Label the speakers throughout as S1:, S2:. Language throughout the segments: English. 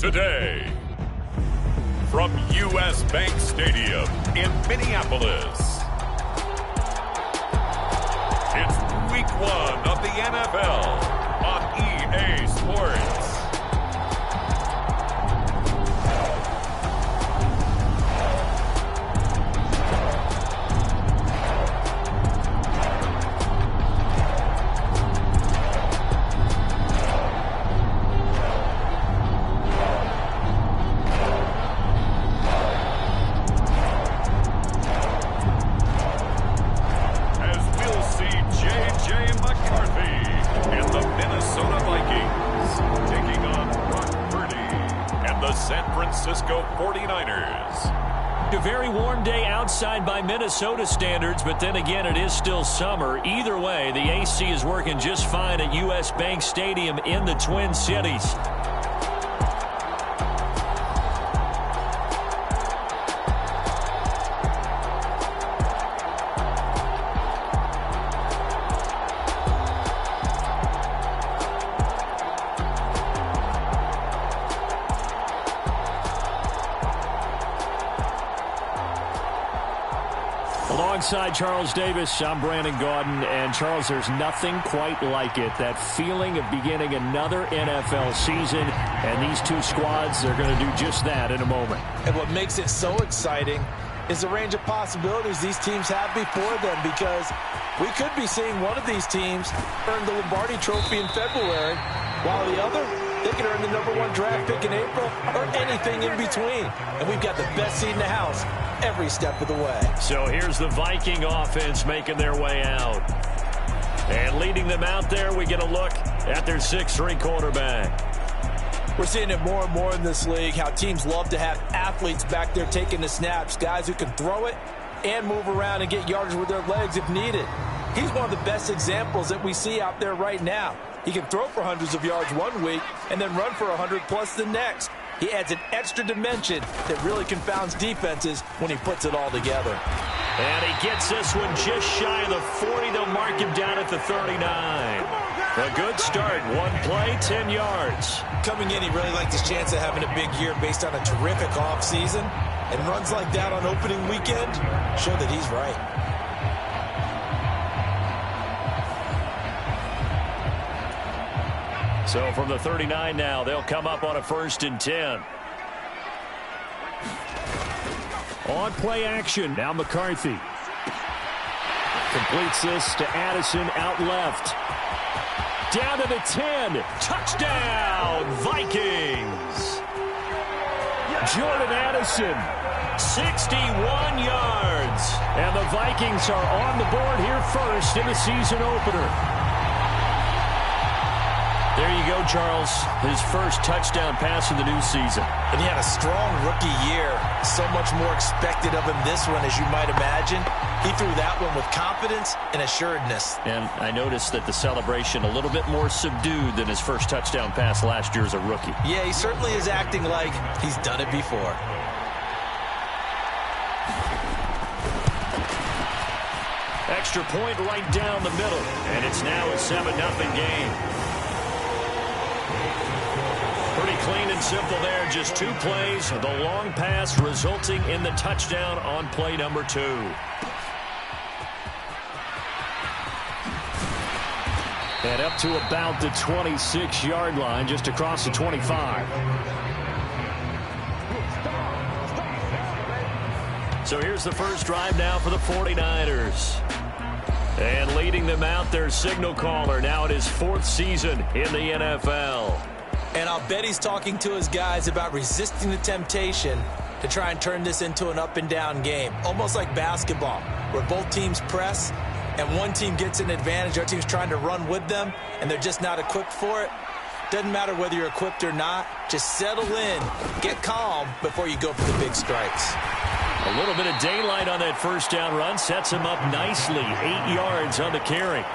S1: today. From U.S. Bank Stadium in Minneapolis, it's Week 1 of the NFL on EA Sports.
S2: By Minnesota standards, but then again, it is still summer. Either way, the AC is working just fine at U.S. Bank Stadium in the Twin Cities. Alongside Charles Davis, I'm Brandon Gaudin, and Charles, there's nothing quite like it. That feeling of beginning another NFL season, and these two squads are going to do just that in a moment.
S3: And what makes it so exciting is the range of possibilities these teams have before them, because we could be seeing one of these teams earn the Lombardi Trophy in February, while the other, they could earn the #1 draft pick in April, or anything in between. And we've got the best seat in the house every step of the way.
S2: So here's the Viking offense making their way out. And leading them out there, we get a look at their 6'3" quarterback.
S3: We're seeing it more and more in this league, how teams love to have athletes back there taking the snaps, guys who can throw it and move around and get yardage with their legs if needed. He's one of the best examples that we see out there right now. He can throw for hundreds of yards one week and then run for 100+ the next. He adds an extra dimension that really confounds defenses when he puts it all together.
S2: And he gets this one just shy of the 40. They'll mark him down at the 39. A good start. One play, 10 yards.
S3: Coming in, he really liked his chance of having a big year based on a terrific offseason. And runs like that on opening weekend show that he's right.
S2: So from the 39 now, they'll come up on a 1st and 10. On play action, now McCarthy. Completes this to Addison out left. Down to the 10. Touchdown, Vikings. Jordan Addison, 61 yards. And the Vikings are on the board here first in the season opener. There you go, Charles. His first touchdown pass of the new season.
S3: And he had a strong rookie year. So much more expected of him this one, as you might imagine. He threw that one with confidence and assuredness.
S2: And I noticed that the celebration a little bit more subdued than his first touchdown pass last year as a rookie.
S3: Yeah, he certainly is acting like he's done it before.
S2: Extra point right down the middle. And it's now a 7-0 game. Pretty clean and simple there. Just 2 plays. The long pass resulting in the touchdown on play number 2. And up to about the 26-yard line, just across the 25. So here's the first drive now for the 49ers. And leading them out, their signal caller now in his 4th season in the NFL.
S3: And I'll bet he's talking to his guys about resisting the temptation to try and turn this into an up-and-down game. Almost like basketball, where both teams press, and one team gets an advantage, our team's trying to run with them, and they're just not equipped for it. Doesn't matter whether you're equipped or not. Just settle in, get calm before you go for the big strikes.
S2: A little bit of daylight on that first down run sets him up nicely. 8 yards on the carry.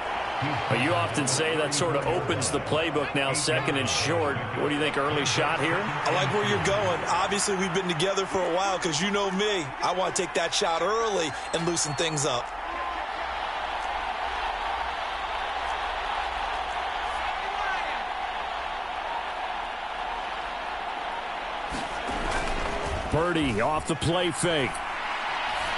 S2: Well, you often say that sort of opens the playbook now, 2nd and short. What do you think, early shot here?
S3: I like where you're going. Obviously, we've been together for a while because you know me. I want to take that shot early and loosen things up.
S2: Purdy off the play fake.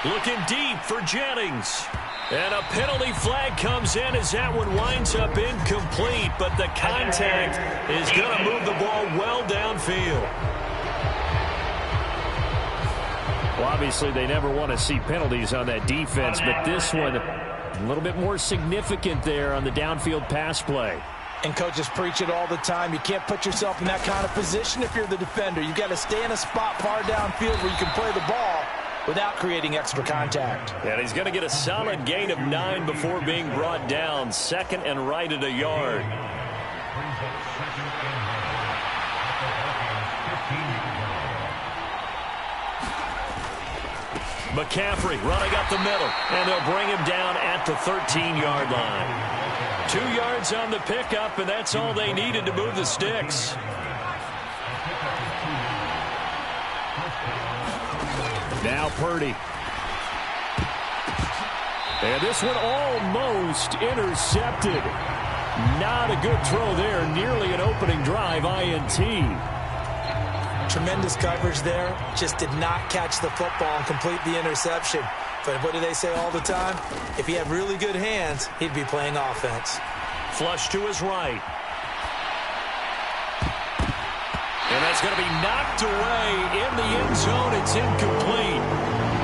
S2: Looking deep for Jennings. And a penalty flag comes in as that one winds up incomplete, but the contact is going to move the ball well downfield. Well, obviously they never want to see penalties on that defense, but this one a little bit more significant there on the downfield pass play.
S3: And coaches preach it all the time. You can't put yourself in that kind of position if you're the defender. You've got to stay in a spot far downfield where you can play the ball without creating extra contact.
S2: And he's going to get a solid gain of 9 before being brought down. Second and right at a yard. McCaffrey running up the middle, and they'll bring him down at the 13-yard line. 2 yards on the pickup, and that's all they needed to move the sticks. Now Purdy. And this one almost intercepted. Not a good throw there. Nearly an opening drive INT.
S3: Tremendous coverage there. Just did not catch the football and complete the interception. But what do they say all the time? If he had really good hands, he'd be playing offense.
S2: Flush to his right. And that's going to be knocked away in the end zone. It's incomplete.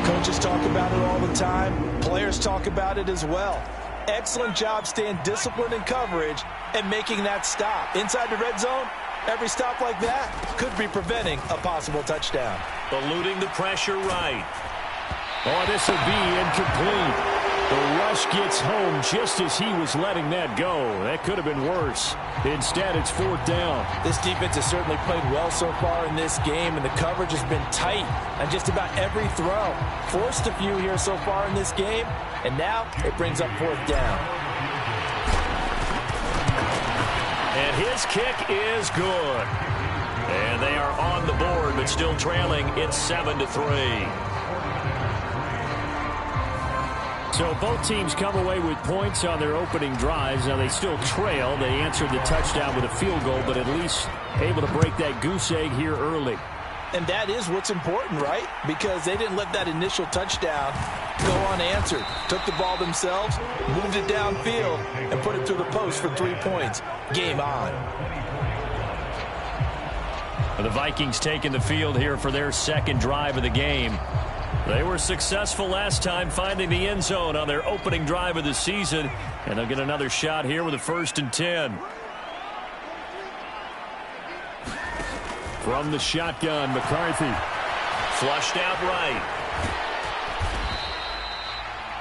S3: Coaches talk about it all the time. Players talk about it as well. Excellent job staying disciplined in coverage and making that stop. Inside the red zone, every stop like that could be preventing a possible touchdown.
S2: Eluding the pressure right. Oh, this will be incomplete. The rush gets home just as he was letting that go. That could have been worse. Instead, it's 4th down.
S3: This defense has certainly played well so far in this game, and the coverage has been tight on just about every throw. Forced a few here so far in this game, and now it brings up 4th down.
S2: And his kick is good. And they are on the board, but still trailing. It's 7-3. So both teams come away with points on their opening drives. Now they still trail. They answered the touchdown with a field goal, but at least able to break that goose egg here early.
S3: And that is what's important, right? Because they didn't let that initial touchdown go unanswered. Took the ball themselves, moved it downfield, and put it through the post for 3 points. Game on.
S2: The Vikings taking the field here for their second drive of the game. They were successful last time finding the end zone on their opening drive of the season, and they'll get another shot here with a 1st and 10. From the shotgun, McCarthy. Flushed out right.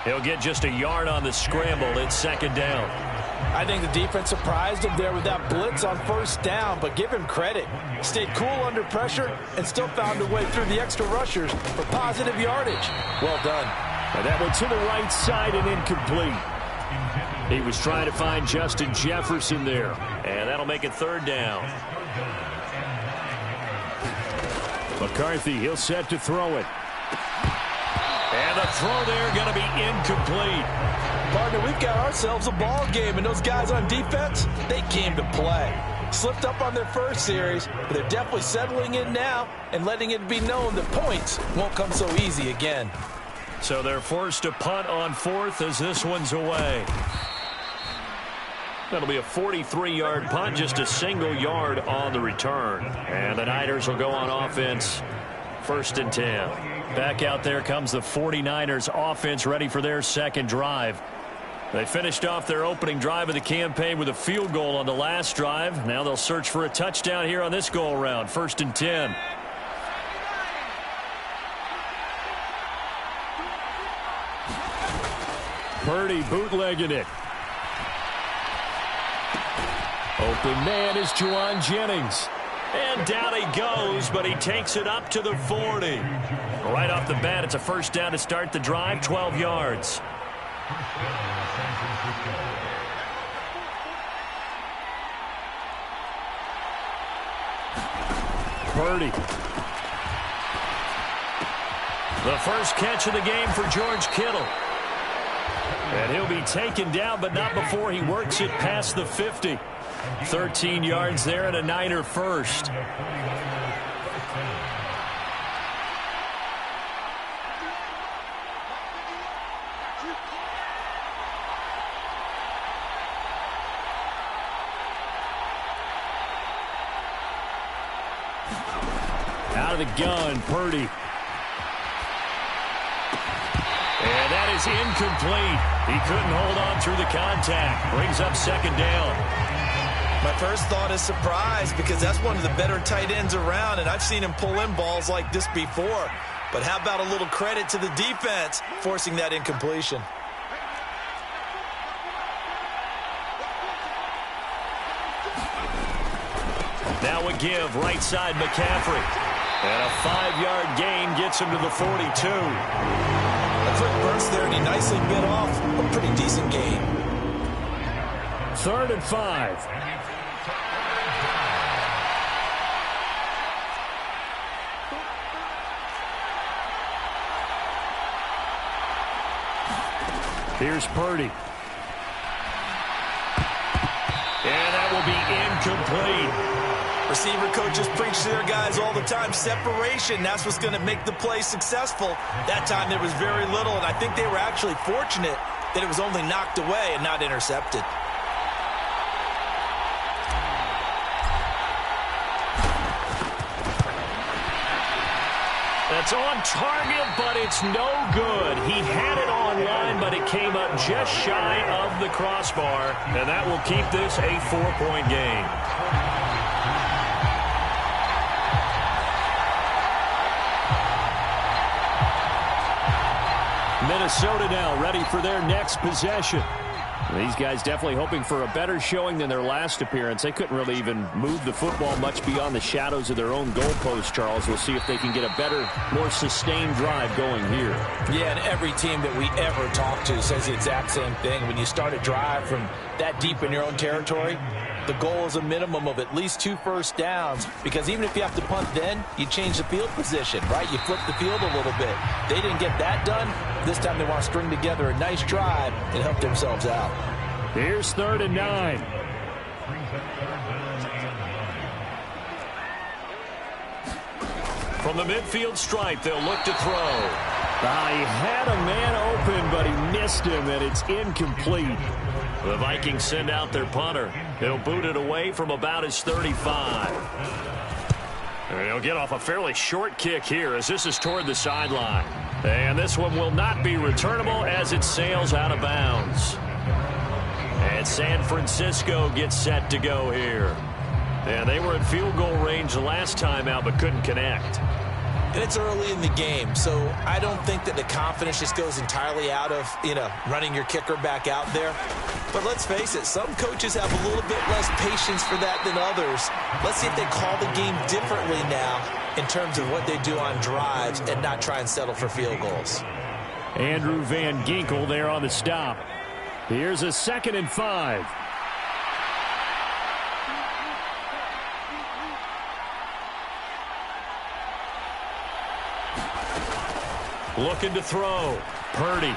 S2: He'll get just a yard on the scramble. It's 2nd down.
S3: I think the defense surprised him there with that blitz on 1st down, but give him credit. Stayed cool under pressure and still found a way through the extra rushers for positive yardage. Well done.
S2: And that one to the right side and incomplete. He was trying to find Justin Jefferson there, and that'll make it 3rd down. McCarthy, he'll set to throw it. And the throw there going to be incomplete.
S3: Partner, we've got ourselves a ball game, and those guys on defense, they came to play. Slipped up on their first series, but they're definitely settling in now and letting it be known that points won't come so easy again.
S2: So they're forced to punt on 4th as this one's away. That'll be a 43-yard punt, just a single yard on the return. And the Niners will go on offense, 1st and 10. Back out there comes the 49ers offense ready for their second drive. They finished off their opening drive of the campaign with a field goal on the last drive. Now they'll search for a touchdown here on this go-around, 1st and 10. Purdy bootlegging it. Open man is Juwan Jennings. And down he goes, but he takes it up to the 40. Right off the bat, it's a 1st down to start the drive, 12 yards. Purdy. The first catch of the game for George Kittle. And he'll be taken down, but not before he works it past the 50. 13 yards there and a Niner 1st. Out of the gun, Purdy. And that is incomplete. He couldn't hold on through the contact. Brings up second down.
S3: My first thought is surprise because that's one of the better tight ends around, and I've seen him pull in balls like this before. But how about a little credit to the defense forcing that incompletion?
S2: Now a give, right side McCaffrey. And a 5-yard gain gets him to the 42.
S3: A quick burst there, and he nicely bit off a pretty decent gain.
S2: 3rd and 5. Here's Purdy. And that will be incomplete.
S3: Receiver coaches preach to their guys all the time. Separation, that's what's going to make the play successful. That time there was very little, and I think they were actually fortunate that it was only knocked away and not intercepted.
S2: That's on target, but it's no good. He had it online, but it came up just shy of the crossbar, and that will keep this a 4-point game. Minnesota now ready for their next possession. These guys definitely hoping for a better showing than their last appearance. They couldn't really even move the football much beyond the shadows of their own goalpost, Charles. We'll see if they can get a better, more sustained drive going here.
S3: Yeah, and every team that we ever talk to says the exact same thing. When you start a drive from that deep in your own territory, the goal is a minimum of at least 2 first downs, because even if you have to punt then, you change the field position, right? You flip the field a little bit. They didn't get that done. This time they want to string together a nice drive and help themselves out.
S2: Here's 3rd and 9. From the midfield stripe, they'll look to throw. He had a man open, but he missed him, and it's incomplete. The Vikings send out their punter. He'll boot it away from about his 35. And he'll get off a fairly short kick here as this is toward the sideline. And this one will not be returnable as it sails out of bounds. And San Francisco gets set to go here. And they were in field goal range the last time out but couldn't connect.
S3: And it's early in the game, so I don't think that the confidence just goes entirely out of, running your kicker back out there. But let's face it, some coaches have a little bit less patience for that than others. Let's see if they call the game differently now in terms of what they do on drives and not try and settle for field goals.
S2: Andrew Van Ginkel there on the stop. Here's a 2nd and 5. Looking to throw. Purdy.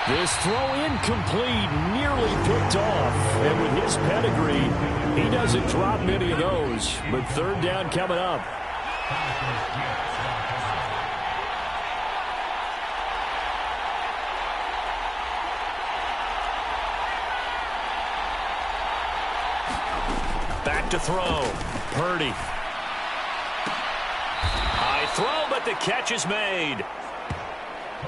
S2: This throw incomplete, nearly picked off. And with his pedigree, he doesn't drop many of those. But 3rd down coming up. Back to throw. Purdy. High throw, but the catch is made.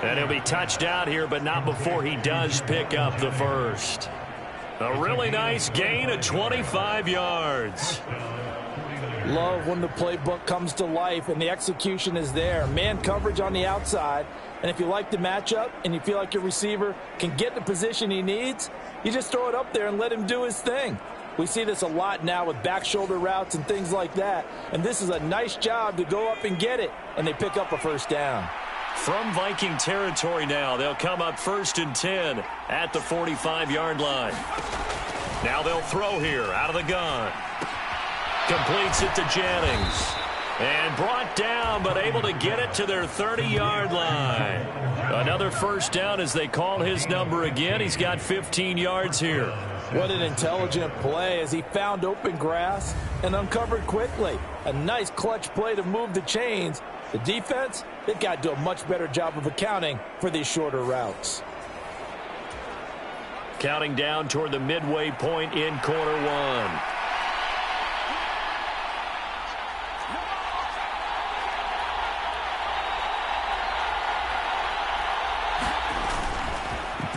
S2: And he'll be touched out here, but not before he does pick up the first. A really nice gain of 25 yards.
S3: Love when the playbook comes to life and the execution is there. Man coverage on the outside. And if you like the matchup and you feel like your receiver can get the position he needs, you just throw it up there and let him do his thing. We see this a lot now with back shoulder routes and things like that. And this is a nice job to go up and get it. And they pick up a first down.
S2: From Viking territory now, they'll come up 1st and 10 at the 45-yard line. Now they'll throw here out of the gun. Completes it to Jennings. And brought down, but able to get it to their 30-yard line. Another first down as they call his number again. He's got 15 yards here.
S3: What an intelligent play as he found open grass and uncovered quickly. A nice clutch play to move the chains. The defense, they've got to do a much better job of accounting for these shorter routes.
S2: Counting down toward the midway point in quarter one.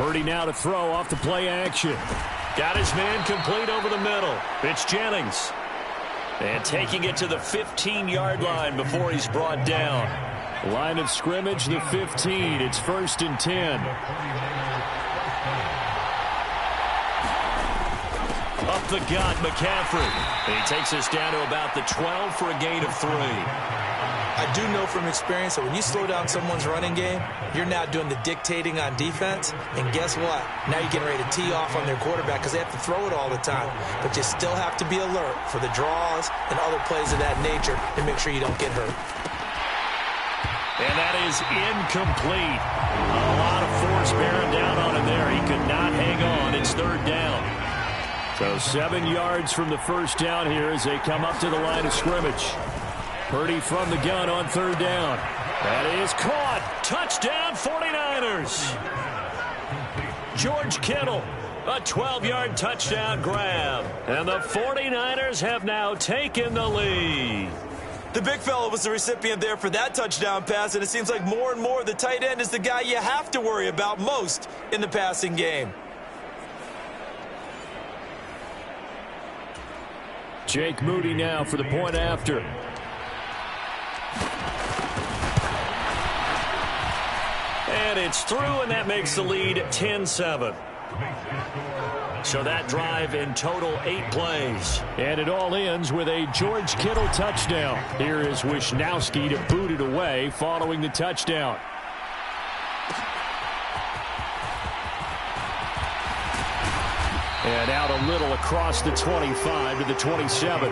S2: Purdy now to throw off the play action. Got his man complete over the middle. It's Jennings. And taking it to the 15-yard line before he's brought down. Line of scrimmage, the 15. It's 1st and 10. Up the gut, McCaffrey. And he takes us down to about the 12 for a gain of 3.
S3: I do know from experience that when you slow down someone's running game, you're now doing the dictating on defense. And guess what? Now you're getting ready to tee off on their quarterback because they have to throw it all the time. But you still have to be alert for the draws and other plays of that nature to make sure you don't get hurt.
S2: And that is incomplete. A lot of force bearing down on him there. He could not hang on. It's 3rd down. So 7 yards from the first down here as they come up to the line of scrimmage. Purdy from the gun on 3rd down. That is caught. Touchdown 49ers. George Kittle, a 12-yard touchdown grab. And the 49ers have now taken the lead.
S3: The big fella was the recipient there for that touchdown pass, and it seems like more and more the tight end is the guy you have to worry about most in the passing game.
S2: Jake Moody now for the point after. And it's through, and that makes the lead 10-7. So that drive in total 8 plays. And it all ends with a George Kittle touchdown. Here is Wisnowski to boot it away following the touchdown. And out a little across the 25 to the 27.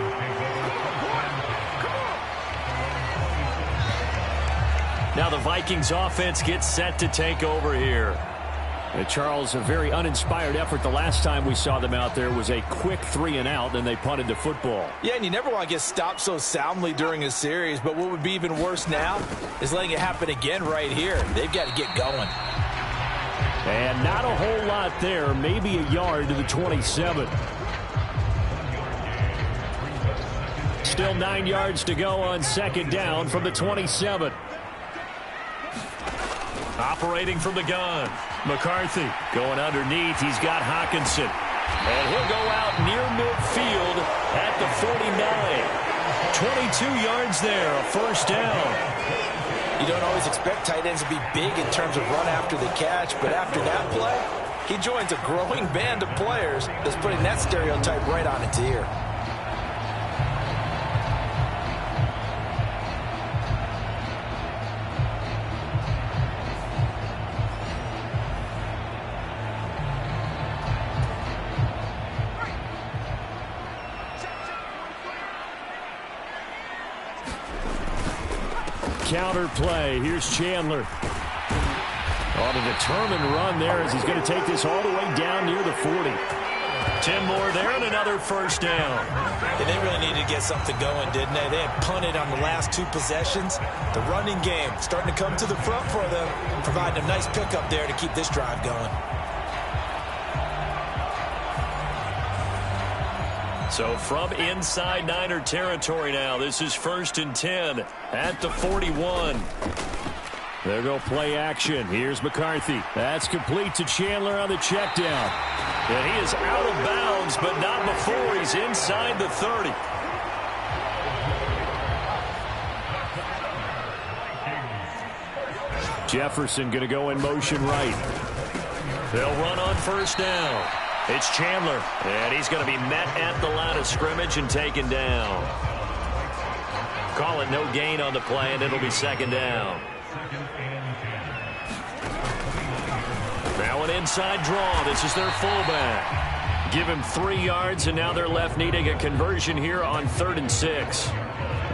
S2: Now the Vikings offense gets set to take over here. And Charles, a very uninspired effort. The last time we saw them out there was a quick 3-and-out, and they punted the football.
S3: Yeah, and you never want to get stopped so soundly during a series, but what would be even worse now is letting it happen again right here. They've got to get going.
S2: And not a whole lot there, maybe a yard to the 27. Still 9 yards to go on 2nd down from the 27. Operating from the gun. McCarthy going underneath. He's got Hockenson. And he'll go out near midfield at the 49. 22 yards there, a 1st down.
S3: You don't always expect tight ends to be big in terms of run after the catch, but after that play, he joins a growing band of players that's putting that stereotype right on its ear.
S2: Counter play. Here's Chandler. On a determined run there as he's going to take this all the way down near the 40. 10 more there and another 1st down.
S3: And they really needed to get something going, didn't they? They had punted on the last 2 possessions. The running game starting to come to the front for them, providing a nice pickup there to keep this drive going.
S2: So from inside Niner territory now, this is 1st and 10 at the 41. There go play action. Here's McCarthy. That's complete to Chandler on the check down. And he is out of bounds, but not before he's inside the 30. Jefferson going to go in motion right. They'll run on 1st down. It's Chandler, and he's going to be met at the line of scrimmage and taken down. Call it no gain on the play, and it'll be 2nd down. Now an inside draw. This is their fullback. Give him 3 yards, and now they're left needing a conversion here on 3rd and 6.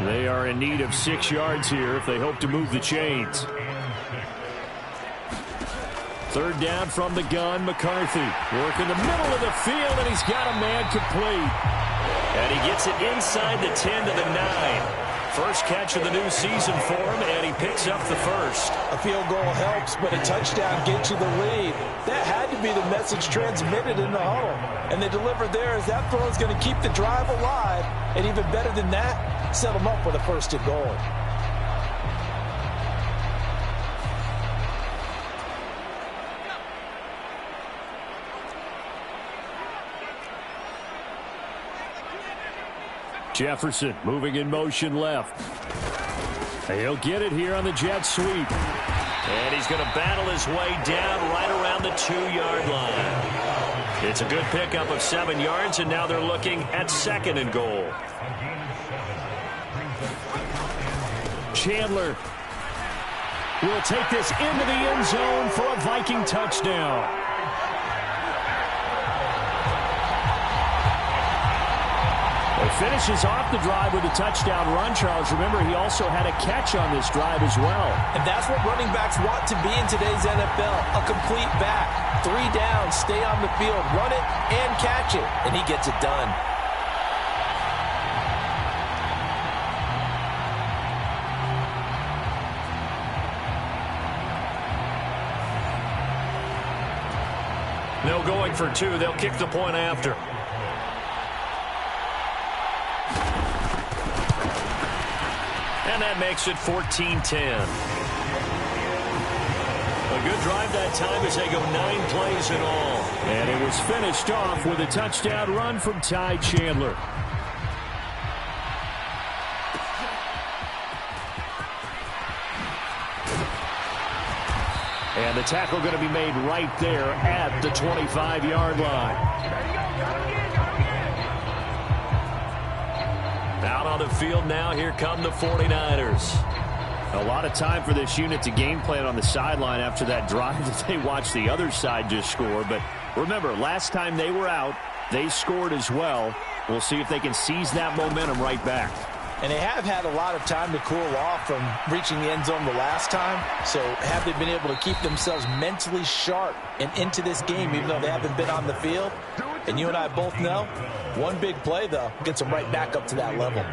S2: They are in need of 6 yards here if they hope to move the chains. 3rd down from the gun, McCarthy. Working the middle of the field, and he's got a man complete. And he gets it inside the 10 to the 9. First catch of the new season for him, and he picks up the 1st.
S3: A field goal helps, but a touchdown gets you the lead. That had to be the message transmitted in the huddle. And they delivered there as that throw is going to keep the drive alive. And even better than that, set them up with a 1st and goal.
S2: Jefferson moving in motion left. He'll get it here on the jet sweep.
S4: And he's going to battle his way down right around the 2-yard line. It's a good pickup of 7 yards, and now they're looking at 2nd and goal.
S2: Chandler will take this into the end zone for a Viking touchdown. He finishes off the drive with a touchdown run, Charles. Remember, he also had a catch on this drive as well.
S3: And that's what running backs want to be in today's NFL, a complete back. 3 downs, stay on the field, run it, and catch it. And he gets it done.
S4: No going for 2. They'll kick the point after. And that makes it 14-10. A good drive that time as they go 9 plays in all.
S2: And it was finished off with a touchdown run from Ty Chandler. And the tackle going to be made right there at the 25-yard line.
S4: Out on the field now, here come the 49ers.
S2: A lot of time for this unit to game plan on the sideline after that drive that they watched the other side just score. But remember, last time they were out, they scored as well. We'll see if they can seize that momentum right back.
S3: And they have had a lot of time to cool off from reaching the end zone the last time. So have they been able to keep themselves mentally sharp and into this game, even though they haven't been on the field? And you and I both know, one big play, though, gets them right back up to that level.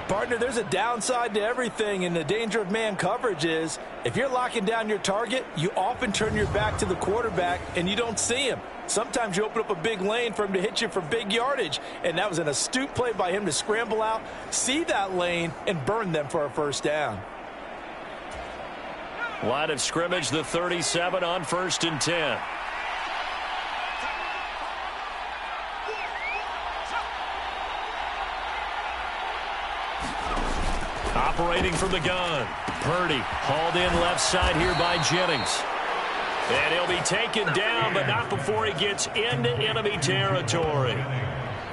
S3: Partner, there's a downside to everything, and the danger of man coverage is if you're locking down your target, you often turn your back to the quarterback, and you don't see him. Sometimes you open up a big lane for him to hit you for big yardage, and that was an astute play by him to scramble out, see that lane, and burn them for a first down.
S4: Line of scrimmage, the 37 on 1st and 10. Operating from the gun. Purdy hauled in left side here by Jennings. And he'll be taken down, but not before he gets into enemy territory.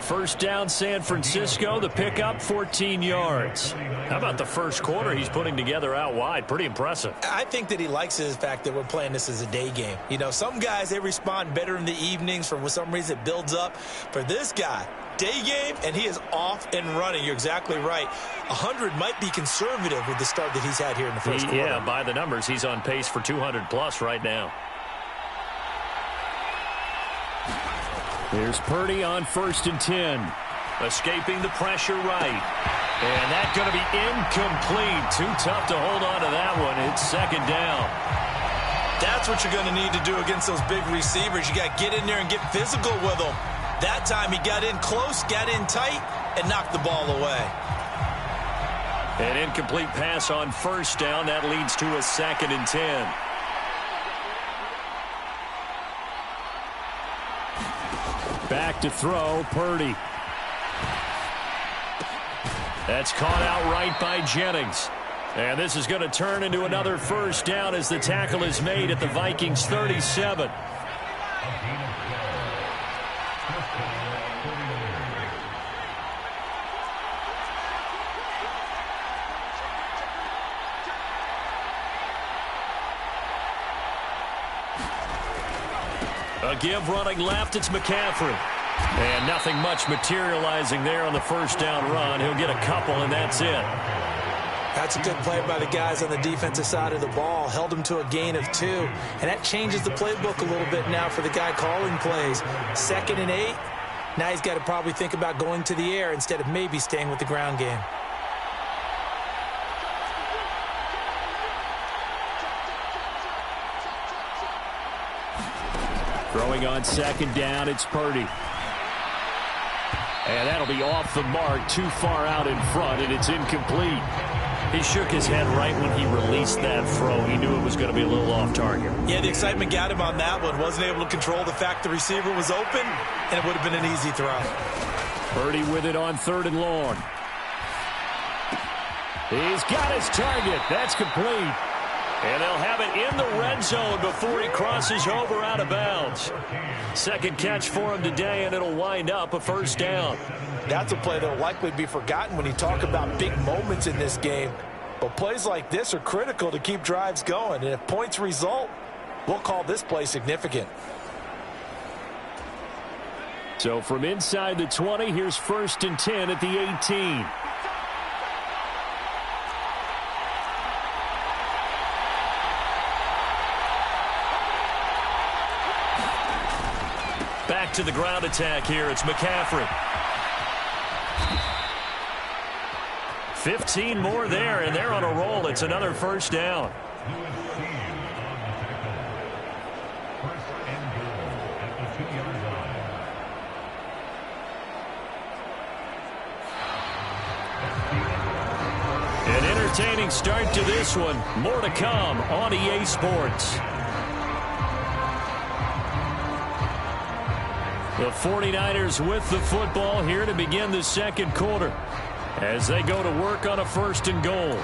S4: First down, San Francisco. The pickup, 14 yards. How about the first quarter he's putting together out wide? Pretty impressive.
S3: I think that he likes the fact that we're playing this as a day game. You know, some guys, they respond better in the evenings. For some reason, it builds up. For this guy, day game, and he is off and running. You're exactly right. 100 might be conservative with the start that he's had here in the first quarter.
S4: Yeah, by the numbers, he's on pace for 200-plus right now.
S2: Here's Purdy on 1st and 10.
S4: Escaping the pressure right. And that's going to be incomplete. Too tough to hold on to that one. It's 2nd down.
S3: That's what you're going to need to do against those big receivers. You got to get in there and get physical with them. That time he got in close, got in tight, and knocked the ball away.
S4: An incomplete pass on 1st down. That leads to a 2nd and 10.
S2: Back to throw, Purdy.
S4: That's caught out right by Jennings. And this is going to turn into another first down as the tackle is made at the Vikings 37. A give running left, it's McCaffrey. And nothing much materializing there on the first down run. He'll get a couple, and that's it.
S3: That's a good play by the guys on the defensive side of the ball. Held him to a gain of 2. And that changes the playbook a little bit now for the guy calling plays. 2nd and 8. Now he's got to probably think about going to the air instead of maybe staying with the ground game.
S2: Throwing on 2nd down, it's Purdy. And that'll be off the mark, too far out in front, and it's incomplete.
S4: He shook his head right when he released that throw. He knew it was going to be a little off target.
S3: Yeah, the excitement got him on that one. Wasn't able to control the fact the receiver was open, and it would have been an easy throw.
S2: Purdy with it on 3rd and long. He's got his target. That's complete.
S4: And they'll have it in the red zone before he crosses over out of bounds. Second catch for him today, and it'll wind up a first down.
S3: That's a play that will likely be forgotten when you talk about big moments in this game. But plays like this are critical to keep drives going. And if points result, we'll call this play significant.
S2: So from inside the 20, here's 1st and 10 at the 18.
S4: Back to the ground attack here. It's McCaffrey. 15 more there, and they're on a roll. It's another first down. An entertaining start to this one. More to come on EA Sports. The 49ers with the football here to begin the second quarter as they go to work on a 1st and goal.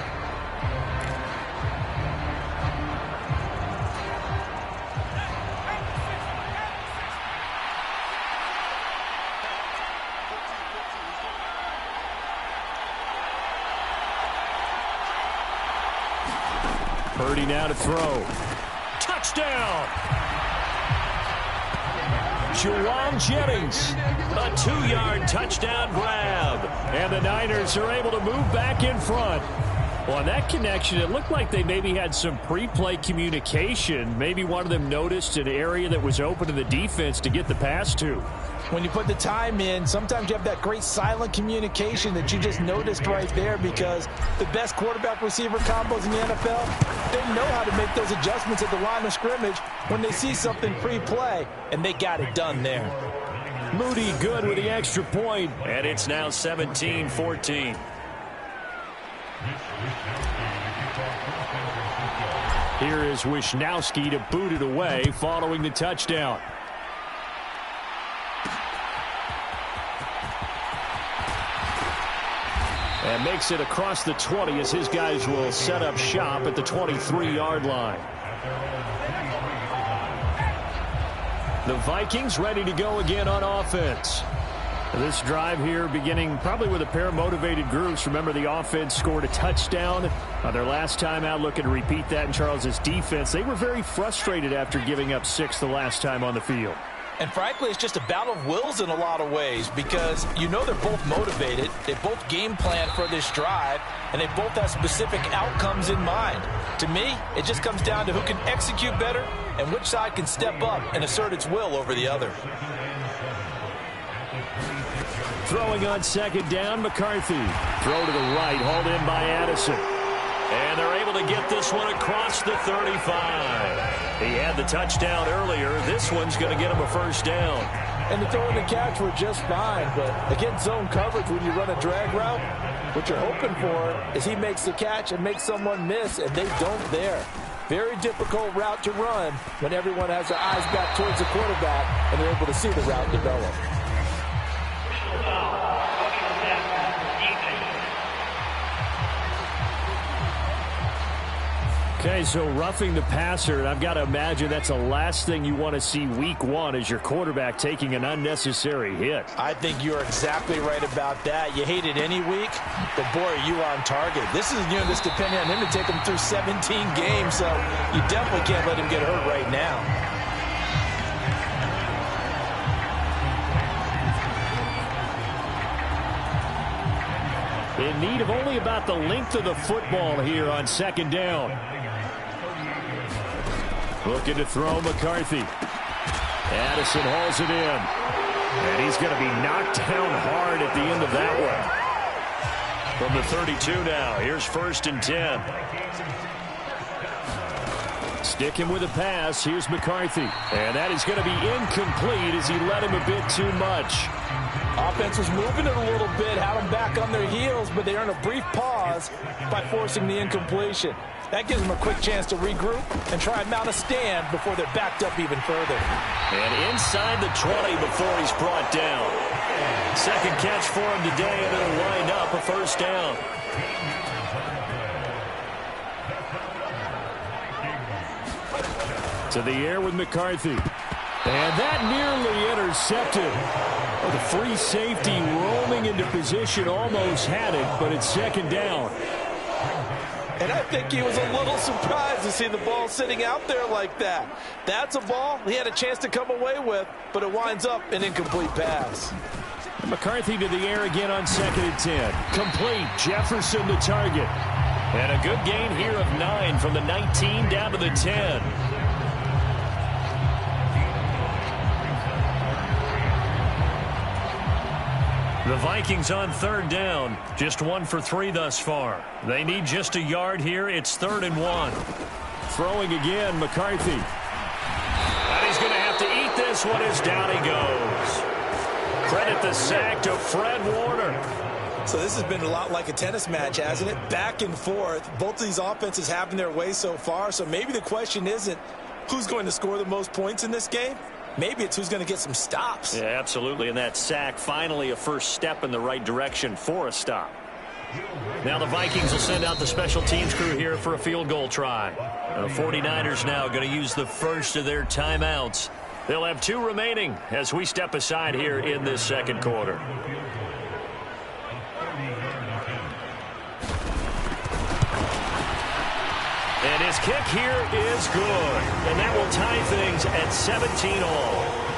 S4: Purdy now to throw. Touchdown! Jerome Jennings, a 2-yard touchdown grab.
S2: And the Niners are able to move back in front. Well, on that connection, it looked like they maybe had some pre-play communication. Maybe one of them noticed an area that was open to the defense to get the pass to.
S3: When you put the time in, sometimes you have that great silent communication that you just noticed right there, because the best quarterback-receiver combos in the NFL, they know how to make those adjustments at the line of scrimmage when they see something pre-play, and they got it done there.
S2: Moody good with the extra point.
S4: And it's now 17-14.
S2: Here is Wisnowski to boot it away following the touchdown. And makes it across the 20 as his guys will set up shop at the 23-yard line. The Vikings ready to go again on offense. This drive here beginning probably with a pair of motivated groups. Remember, the offense scored a touchdown their last time out. Looking to repeat that in Charles's defense. They were very frustrated after giving up 6 the last time on the field.
S3: And frankly, it's just a battle of wills in a lot of ways, because you know they're both motivated. They both game plan for this drive, and they both have specific outcomes in mind. To me, it just comes down to who can execute better and which side can step up and assert its will over the other.
S2: Throwing on 2nd down, McCarthy. Throw to the right, hauled in by Addison.
S4: And they're able to get this one across the 35. He had the touchdown earlier. This one's going to get him a first down.
S3: And the throw and the catch were just fine, but against zone coverage, when you run a drag route, what you're hoping for is he makes the catch and makes someone miss, and they don't there. Very difficult route to run when everyone has their eyes back towards the quarterback and they're able to see the route develop.
S2: Okay, so roughing the passer, and I've got to imagine that's the last thing you want to see week 1 is your quarterback taking an unnecessary hit.
S3: I think you're exactly right about that. You hate it any week, but boy, are you on target. This is a unit that's depending on him to take him through 17 games, so you definitely can't let him get hurt right now.
S2: In need of only about the length of the football here on 2nd down. Looking to throw, McCarthy. Addison hauls it in. And he's going to be knocked down hard at the end of that one.
S4: From the 32 now, here's 1st and 10.
S2: Sticking with a pass, here's McCarthy. And that is going to be incomplete as he led him a bit too much.
S3: Offense was moving it a little bit, had them back on their heels, but they earned a brief pause by forcing the incompletion. That gives them a quick chance to regroup and try and mount a stand before they're backed up even further.
S4: And inside the 20 before he's brought down. Second catch for him today, and it'll wind up a first down.
S2: To the air with McCarthy. And that nearly intercepted. Oh, the free safety roaming into position almost had it, but it's second down.
S3: And I think he was a little surprised to see the ball sitting out there like that. That's a ball he had a chance to come away with, but it winds up an incomplete pass.
S2: McCarthy to the air again on 2nd and 10. Complete. Jefferson the target.
S4: And a good gain here of 9 from the 19 down to the 10. The Vikings on 3rd down. Just 1 for 3 thus far. They need just a yard here. It's 3rd and 1.
S2: Throwing again, McCarthy.
S4: And he's going to have to eat this one as down he goes. Credit the sack to Fred Warner.
S3: So this has been a lot like a tennis match, hasn't it? Back and forth. Both of these offenses having their way so far. So maybe the question isn't who's going to score the most points in this game. Maybe it's who's going to get some stops.
S4: Yeah, absolutely. And that sack, finally a first step in the right direction for a stop. Now the Vikings will send out the special teams crew here for a field goal try. The 49ers now going to use the first of their timeouts. They'll have 2 remaining as we step aside here in this second quarter. And his kick here is good. And that will tie things at 17-all.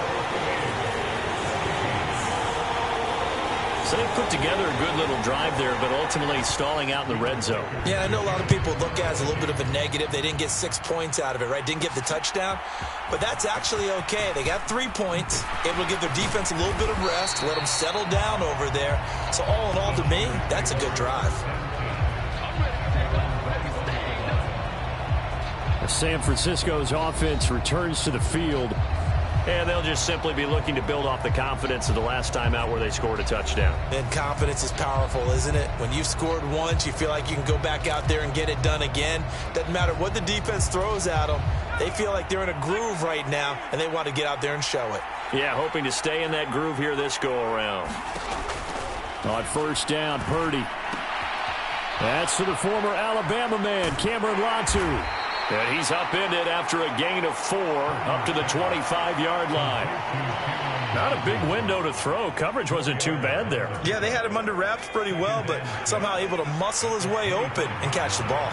S4: So they put together a good little drive there, but ultimately stalling out in the red zone.
S3: Yeah, I know a lot of people look at it as a little bit of a negative. They didn't get 6 points out of it, right? Didn't get the touchdown. But that's actually okay. They got 3 points. It will give their defense a little bit of rest, let them settle down over there. So all in all, to me, that's a good drive.
S2: San Francisco's offense returns to the field.
S4: And they'll just simply be looking to build off the confidence of the last time out where they scored a touchdown.
S3: And confidence is powerful, isn't it? When you've scored once, you feel like you can go back out there and get it done again. Doesn't matter what the defense throws at them. They feel like they're in a groove right now, and they want to get out there and show it.
S4: Yeah, hoping to stay in that groove here this go-around.
S2: On 1st down, Purdy. That's to the former Alabama man, Cameron Latu.
S4: And he's upended after a gain of 4 up to the 25-yard line. Not a big window to throw. Coverage wasn't too bad there.
S3: Yeah, they had him under wraps pretty well, but somehow able to muscle his way open and catch the ball.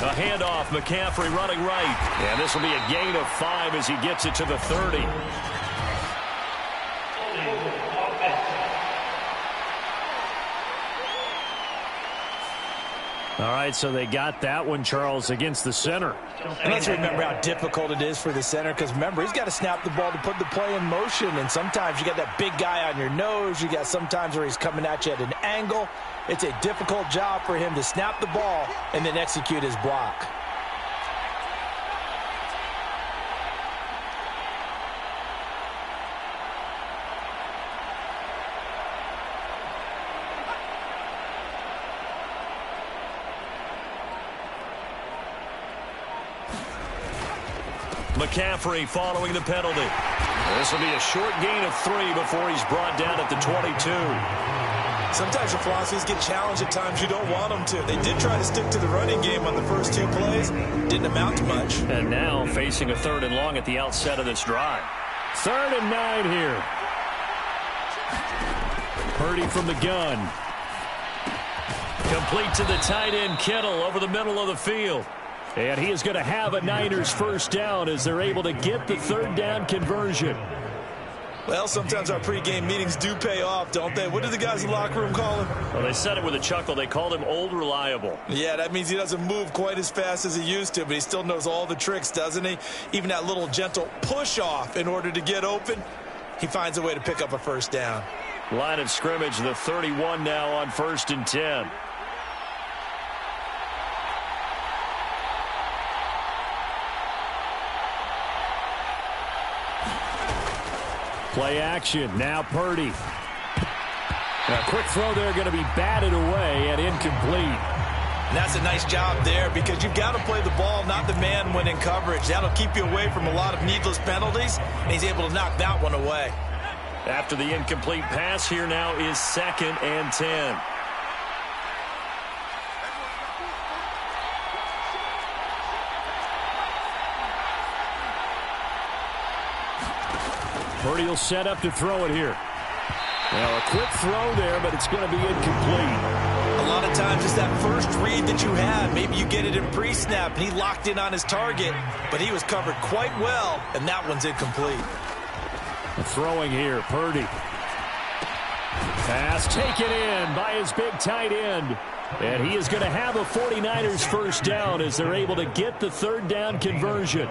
S4: A handoff, McCaffrey running right. And this will be a gain of 5 as he gets it to the 30.
S2: All right, so they got that one, Charles, against the center.
S3: And let's remember how difficult it is for the center, because remember, he's got to snap the ball to put the play in motion, and sometimes you got that big guy on your nose. You got sometimes where he's coming at you at an angle. It's a difficult job for him to snap the ball and then execute his block.
S4: McCaffrey following the penalty. This will be a short gain of 3 before he's brought down at the 22.
S3: Sometimes your philosophies get challenged at times you don't want them to. They did try to stick to the running game on the first 2 plays. Didn't amount to much.
S4: And now facing a 3rd and long at the outset of this drive.
S2: 3rd and 9 here. Purdy from the gun.
S4: Complete to the tight end, Kittle, over the middle of the field.
S2: And he is going to have a Niners first down as they're able to get the 3rd down conversion.
S3: Well, sometimes our pregame meetings do pay off, don't they? What did the guys in the locker room call him?
S4: Well, they said it with a chuckle. They called him Old Reliable.
S3: Yeah, that means he doesn't move quite as fast as he used to, but he still knows all the tricks, doesn't he? Even that little gentle push-off in order to get open, he finds a way to pick up a first down.
S4: Line of scrimmage, the 31 now on 1st and 10.
S2: Play action. Now Purdy. A quick throw there going to be batted away and incomplete.
S3: And that's a nice job there because you've got to play the ball, not the man when in coverage. That'll keep you away from a lot of needless penalties, and he's able to knock that one away.
S4: After the incomplete pass, here now is 2nd and 10.
S2: Purdy will set up to throw it here. Well, a quick throw there, but it's going to be incomplete.
S3: A lot of times it's that first read that you had. Maybe you get it in pre-snap, and he locked in on his target, but he was covered quite well, and that one's incomplete.
S2: Throwing here, Purdy. Pass taken in by his big tight end. And he is going to have a 49ers first down as they're able to get the 3rd down conversion.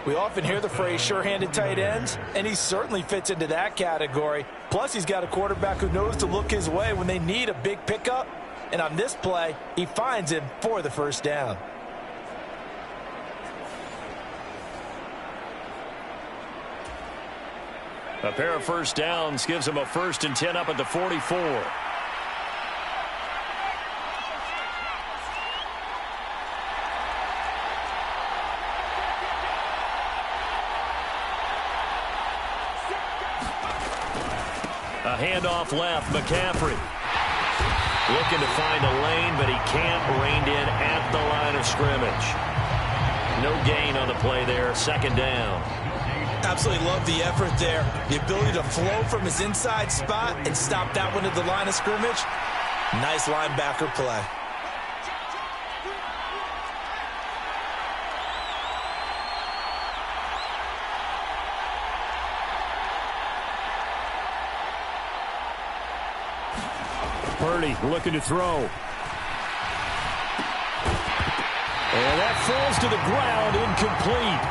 S3: We often hear the phrase sure-handed tight ends, and he certainly fits into that category. Plus, he's got a quarterback who knows to look his way when they need a big pickup. And on this play, he finds him for the first down.
S4: A pair of first downs gives him a 1st and 10 up at the 44. A handoff left, McCaffrey. Looking to find a lane, but he can't. Reined in at the line of scrimmage. No gain on the play there, 2nd down.
S3: Absolutely love the effort there. The ability to flow from his inside spot and stop that one at the line of scrimmage. Nice linebacker play.
S2: Purdy looking to throw. And that falls to the ground, incomplete.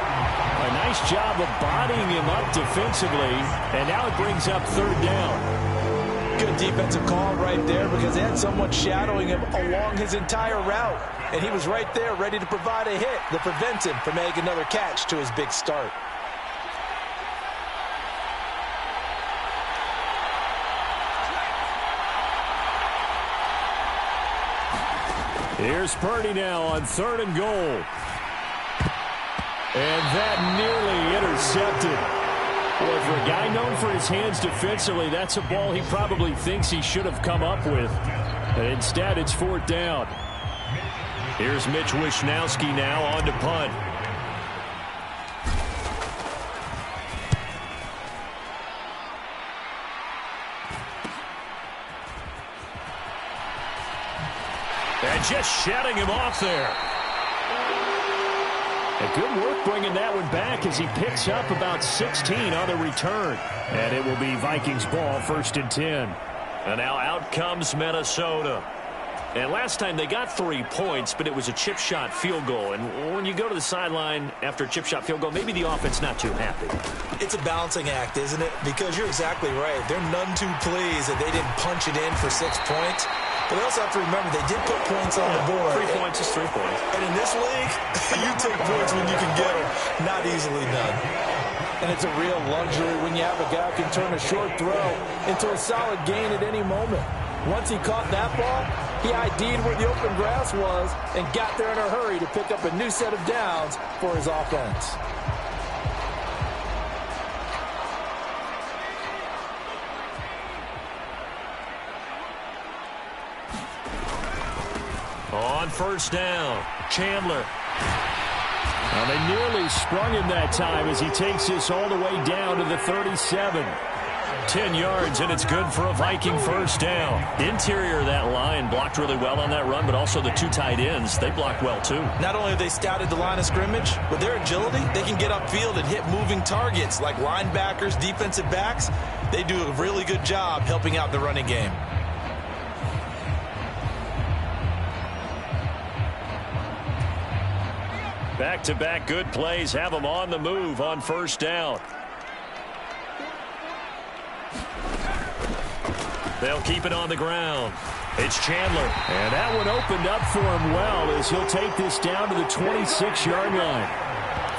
S2: A nice job of bodying him up defensively, and now it brings up 3rd down.
S3: Good defensive call right there because they had someone shadowing him along his entire route, and he was right there ready to provide a hit that prevents him from making another catch to his big start.
S2: Here's Purdy now on 3rd and goal. And that nearly intercepted. Boy, for a guy known for his hands defensively, that's a ball he probably thinks he should have come up with. But instead, it's 4th down.
S4: Here's Mitch Wishnowski now on to punt. And just shutting him off there.
S2: And good work bringing that one back as he picks up about 16 on the return. And it will be Vikings ball, 1st and 10.
S4: And now out comes Minnesota. And last time they got 3 points, but it was a chip shot field goal. And when you go to the sideline after a chip shot field goal, maybe the offense not too happy.
S3: It's a balancing act, isn't it? Because you're exactly right. They're none too pleased that they didn't punch it in for 6 points. But they also have to remember they did put points on the board.
S4: 3 points is 3 points.
S3: And in this league, you take points when you can get them. Not easily done. And it's a real luxury when you have a guy who can turn a short throw into a solid gain at any moment. Once he caught that ball, he ID'd where the open grass was and got there in a hurry to pick up a new set of downs for his offense.
S4: On 1st down, Chandler.
S2: Well, they nearly sprung him that time as he takes this all the way down to the 37.
S4: 10 yards, and it's good for a Viking first down. Interior of that line blocked really well on that run, but also the 2 tight ends, they blocked well too.
S3: Not only have they scouted the line of scrimmage, with their agility, they can get upfield and hit moving targets like linebackers, defensive backs. They do a really good job helping out the running game.
S4: Back-to-back good plays have them on the move on 1st down. They'll keep it on the ground. It's Chandler.
S2: And that one opened up for him well as he'll take this down to the 26-yard line.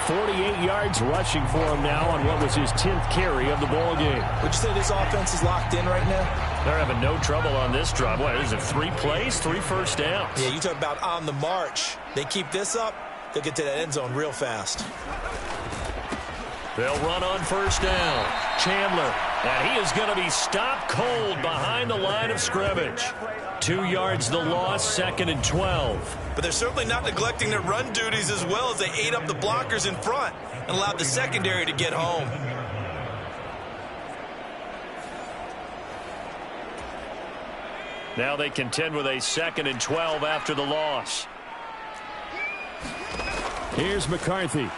S2: 48 yards rushing for him now on what was his 10th carry of the ball game.
S3: Would you say this offense is locked in right now?
S4: They're having no trouble on this drive. What is it, 3 plays, 3 first downs?
S3: Yeah, you talk about on the march. They keep this up, they'll get to that end zone real fast.
S4: They'll run on first down. Chandler, and he is going to be stopped cold behind the line of scrimmage. 2 yards the loss, 2nd and 12.
S3: But they're certainly not neglecting their run duties as well as they ate up the blockers in front and allowed the secondary to get home.
S4: Now they contend with a 2nd and 12 after the loss.
S2: Here's McCarthy.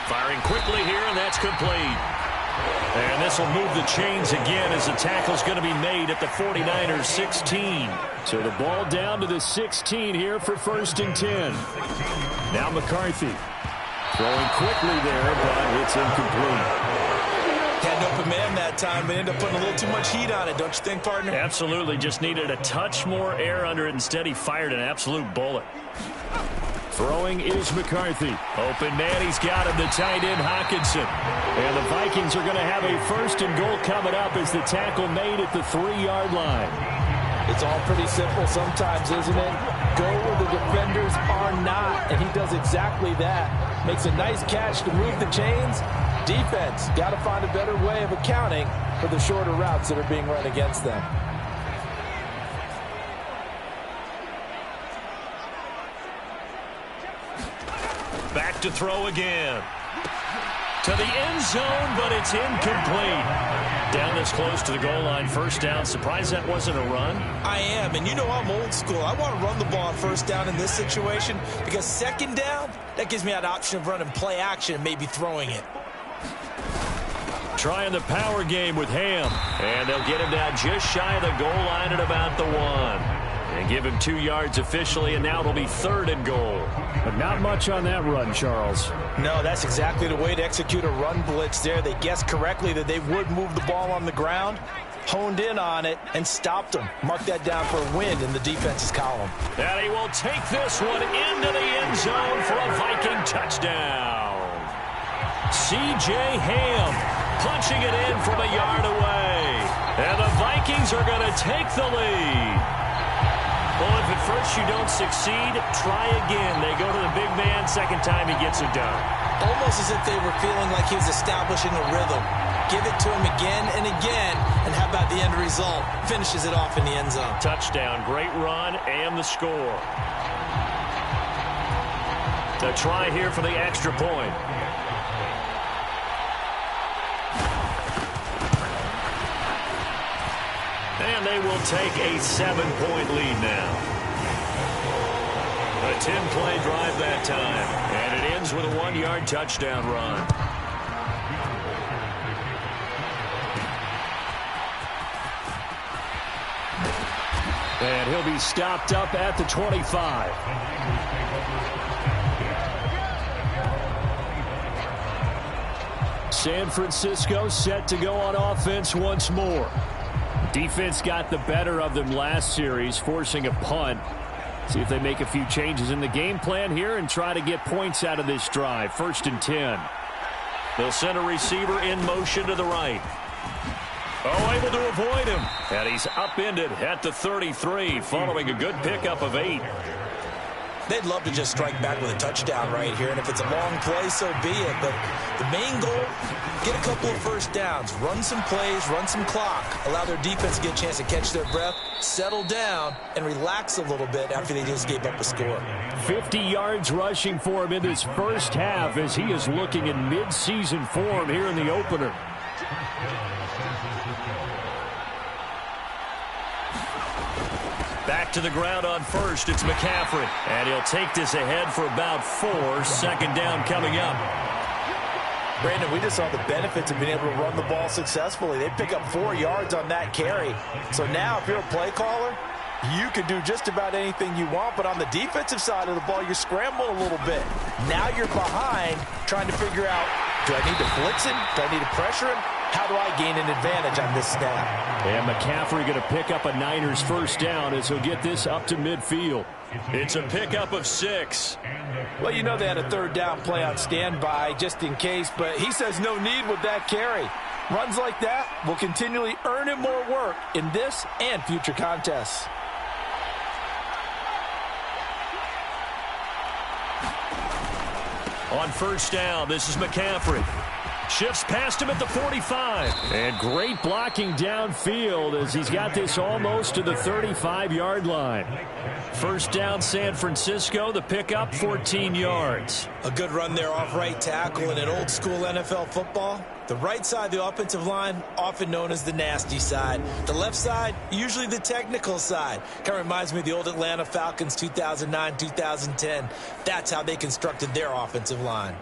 S4: Firing quickly here, and that's complete. And this will move the chains again as the tackle's going to be made at the 49ers 16.
S2: So the ball down to the 16 here for 1st and 10. Now McCarthy. Throwing quickly there, but it's incomplete.
S3: Had an open man that time, but ended up putting a little too much heat on it, don't you think, partner?
S4: Absolutely. Just needed a touch more air under it. Instead, he fired an absolute bullet.
S2: Throwing is McCarthy.
S4: Open man, he's got him, the tight end, Hockenson.
S2: And the Vikings are going to have a 1st and goal coming up as the tackle made at the 3-yard line.
S3: It's all pretty simple sometimes, isn't it? Go where the defenders are not, and he does exactly that. Makes a nice catch to move the chains. Defense, got to find a better way of accounting for the shorter routes that are being run against them.
S4: Back to throw again. To the end zone, but it's incomplete. Down this close to the goal line, 1st down. Surprised that wasn't a run?
S3: I am, and you know I'm old school. I want to run the ball on 1st down in this situation because 2nd down, that gives me an option of running play action and maybe throwing it.
S4: Trying the power game with Ham. And they'll get him down just shy of the goal line at about the 1. And give him 2 yards officially, and now it'll be 3rd and goal.
S2: But not much on that run, Charles.
S3: No, that's exactly the way to execute a run blitz there. They guessed correctly that they would move the ball on the ground, honed in on it, and stopped them. Mark that down for a win in the defense's column.
S4: And he will take this one into the end zone for a Viking touchdown. C.J. Ham punching it in from a yard away. And the Vikings are going to take the lead. Well, if at first you don't succeed, try again. They go to the big man. 2nd time he gets it done.
S3: Almost as if they were feeling like he was establishing a rhythm. Give it to him again and again, and how about the end result? Finishes it off in the end zone.
S4: Touchdown, great run, and the score. To try here for the extra point. And they will take a 7-point lead now. A 10-play drive that time. And it ends with a 1-yard touchdown run.
S2: And he'll be stopped up at the 25. San Francisco set to go on offense once more. Defense got the better of them last series, forcing a punt. See if they make a few changes in the game plan here and try to get points out of this drive. 1st and 10.
S4: They'll send a receiver in motion to the right. Oh, able to avoid him. And he's upended at the 33, following a good pickup of 8.
S3: They'd love to just strike back with a touchdown right here, and if it's a long play, so be it. But the main goal, get a couple of 1st downs, run some plays, run some clock, allow their defense to get a chance to catch their breath, settle down, and relax a little bit after they just gave up a score.
S2: 50 yards rushing for him in this 1st half as he is looking in mid-season form here in the opener.
S4: Back to the ground on 1st, it's McCaffrey. And he'll take this ahead for about 4. 2nd down coming up.
S3: Brandon, we just saw the benefits of being able to run the ball successfully. They pick up 4 yards on that carry. So now if you're a play caller, you can do just about anything you want. But on the defensive side of the ball, you're scrambling a little bit. Now you're behind trying to figure out, do I need to blitz him? Do I need to pressure him? How do I gain an advantage on this snap?
S2: And McCaffrey going to pick up a Niners 1st down as he'll get this up to midfield.
S4: It's a pickup of 6.
S3: Well, you know they had a 3rd down play on standby just in case, but he says no need with that carry. Runs like that will continually earn him more work in this and future contests.
S4: On first down, this is McCaffrey. Shifts past him at the 45.
S2: And great blocking downfield as he's got this almost to the 35-yard line.
S4: First down, San Francisco. The pickup, 14 yards.
S3: A good run there off right tackle in an old-school NFL football. The right side of the offensive line, often known as the nasty side. The left side, usually the technical side. Kind of reminds me of the old Atlanta Falcons 2009-2010. That's how they constructed their offensive line.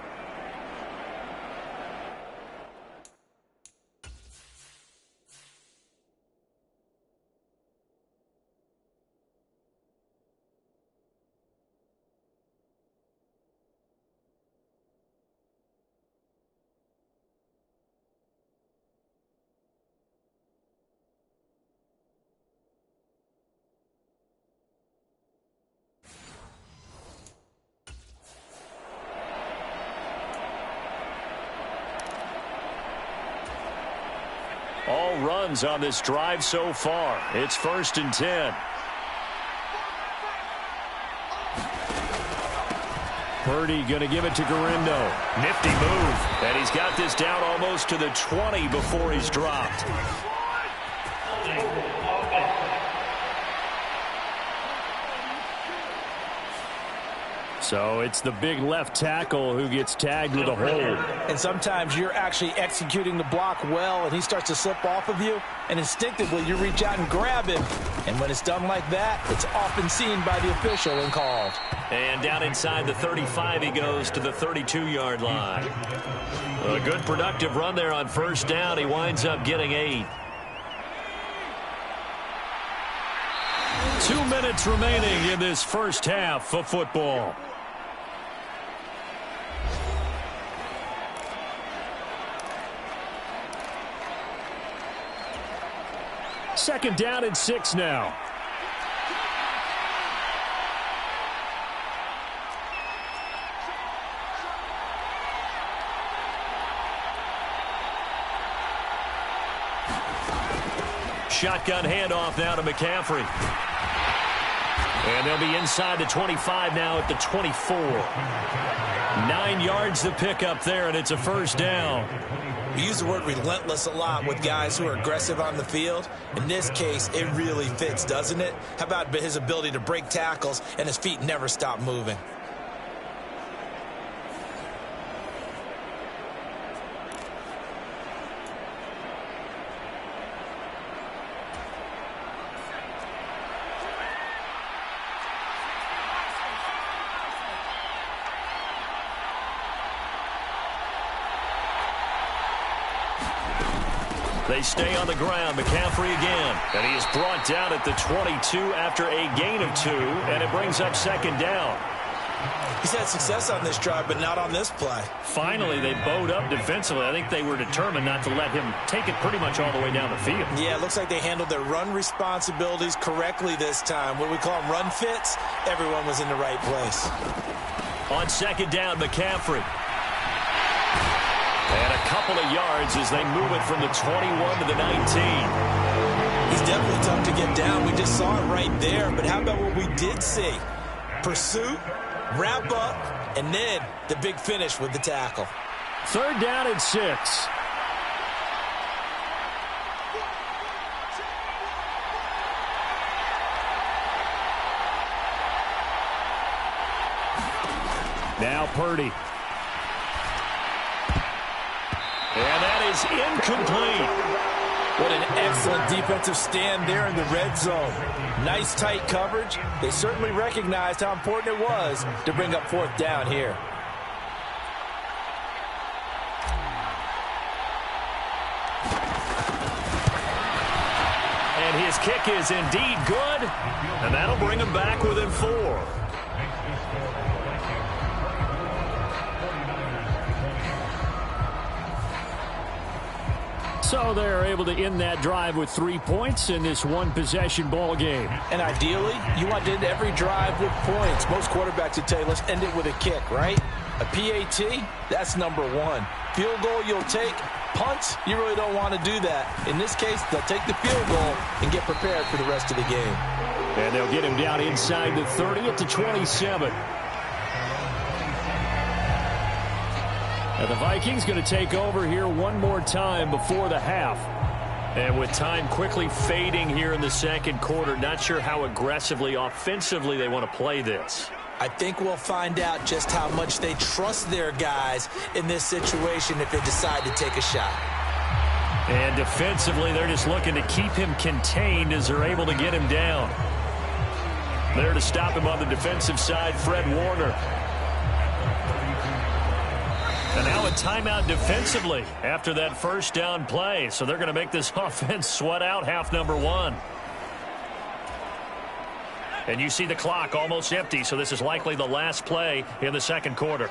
S4: All runs on this drive so far. It's 1st and 10.
S2: Purdy going to give it to Garindo.
S4: Nifty move. And he's got this down almost to the 20 before he's dropped.
S2: So it's the big left tackle who gets tagged with a hold.
S3: And sometimes you're actually executing the block well, and he starts to slip off of you, and instinctively you reach out and grab him. And when it's done like that, it's often seen by the official and called.
S4: And down inside the 35, he goes to the 32-yard line. A good productive run there on first down. He winds up getting 8.
S2: 2 minutes remaining in this first half of football. Second down and 6 now.
S4: Shotgun handoff now to McCaffrey. And they'll be inside the 25 now at the 24. 9 yards to pick up there, and it's a first down.
S3: We use the word relentless a lot with guys who are aggressive on the field. In this case, it really fits, doesn't it? How about his ability to break tackles and his feet never stop moving?
S4: They stay on the ground. McCaffrey again. And he is brought down at the 22 after a gain of 2, and it brings up second down.
S3: He's had success on this drive, but not on this play.
S4: Finally, they bowed up defensively. I think they were determined not to let him take it pretty much all the way down the field.
S3: Yeah, it looks like they handled their run responsibilities correctly this time. What we call them run fits, everyone was in the right place.
S4: On second down, McCaffrey. And a couple of yards as they move it from the 21 to the 19.
S3: He's definitely tough to get down. We just saw it right there. But how about what we did see? Pursuit, wrap up, and then the big finish with the tackle.
S2: Third down and 6. Now Purdy.
S4: And that is incomplete.
S3: What an excellent defensive stand there in the red zone. Nice tight coverage. They certainly recognized how important it was to bring up fourth down here.
S4: And his kick is indeed good. And that'll bring him back within 4.
S2: So they're able to end that drive with 3 points in this one-possession ball game.
S3: And ideally, you want to end every drive with points. Most quarterbacks would tell you, let's end it with a kick, right? A PAT, that's number 1. Field goal you'll take. Punts, you really don't want to do that. In this case, they'll take the field goal and get prepared for the rest of the game.
S2: And they'll get him down inside the 30 at the 27. And the Vikings going to take over here one more time before the half.
S4: And with time quickly fading here in the second quarter, not sure how aggressively, offensively they want to play this.
S3: I think we'll find out just how much they trust their guys in this situation if they decide to take a shot.
S4: And defensively, they're just looking to keep him contained as they're able to get him down. There to stop him on the defensive side, Fred Warner. And now a timeout defensively after that first down play. So they're going to make this offense sweat out half number one. And you see the clock almost empty, so this is likely the last play in the second quarter.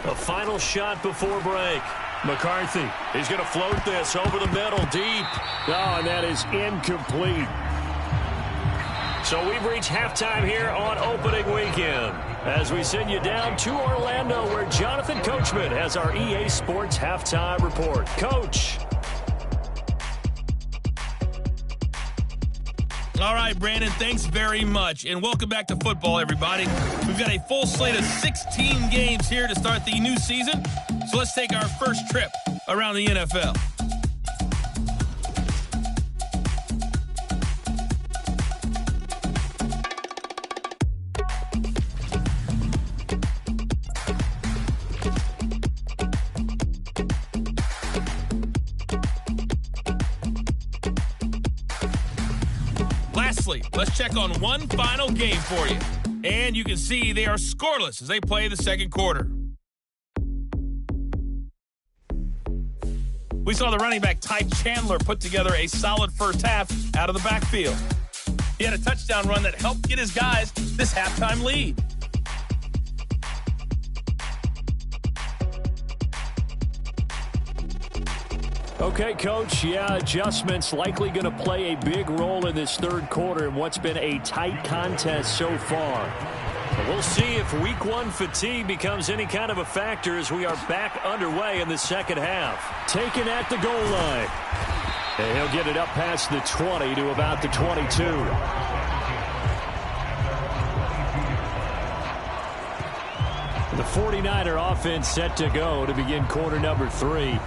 S4: A final shot before break. McCarthy, he's going to float this over the middle, deep.
S2: Oh, and that is incomplete.
S4: So we've reached halftime here on opening weekend as we send you down to Orlando where Jonathan Coachman has our EA Sports halftime report. Coach.
S5: All right, Brandon, thanks very much. And welcome back to football, everybody. We've got a full slate of 16 games here to start the new season. So let's take our first trip around the NFL. Let's check on one final game for you. And you can see they are scoreless as they play the second quarter. We saw the running back Ty Chandler put together a solid first half out of the backfield. He had a touchdown run that helped get his guys this halftime lead.
S2: Okay, Coach, yeah, adjustments likely going to play a big role in this third quarter in what's been a tight contest so far.
S4: We'll see if week one fatigue becomes any kind of a factor as we are back underway in the second half.
S2: Taken at the goal line. And he'll get it up past the 20 to about the 22. The 49er offense set to go to begin quarter number 3.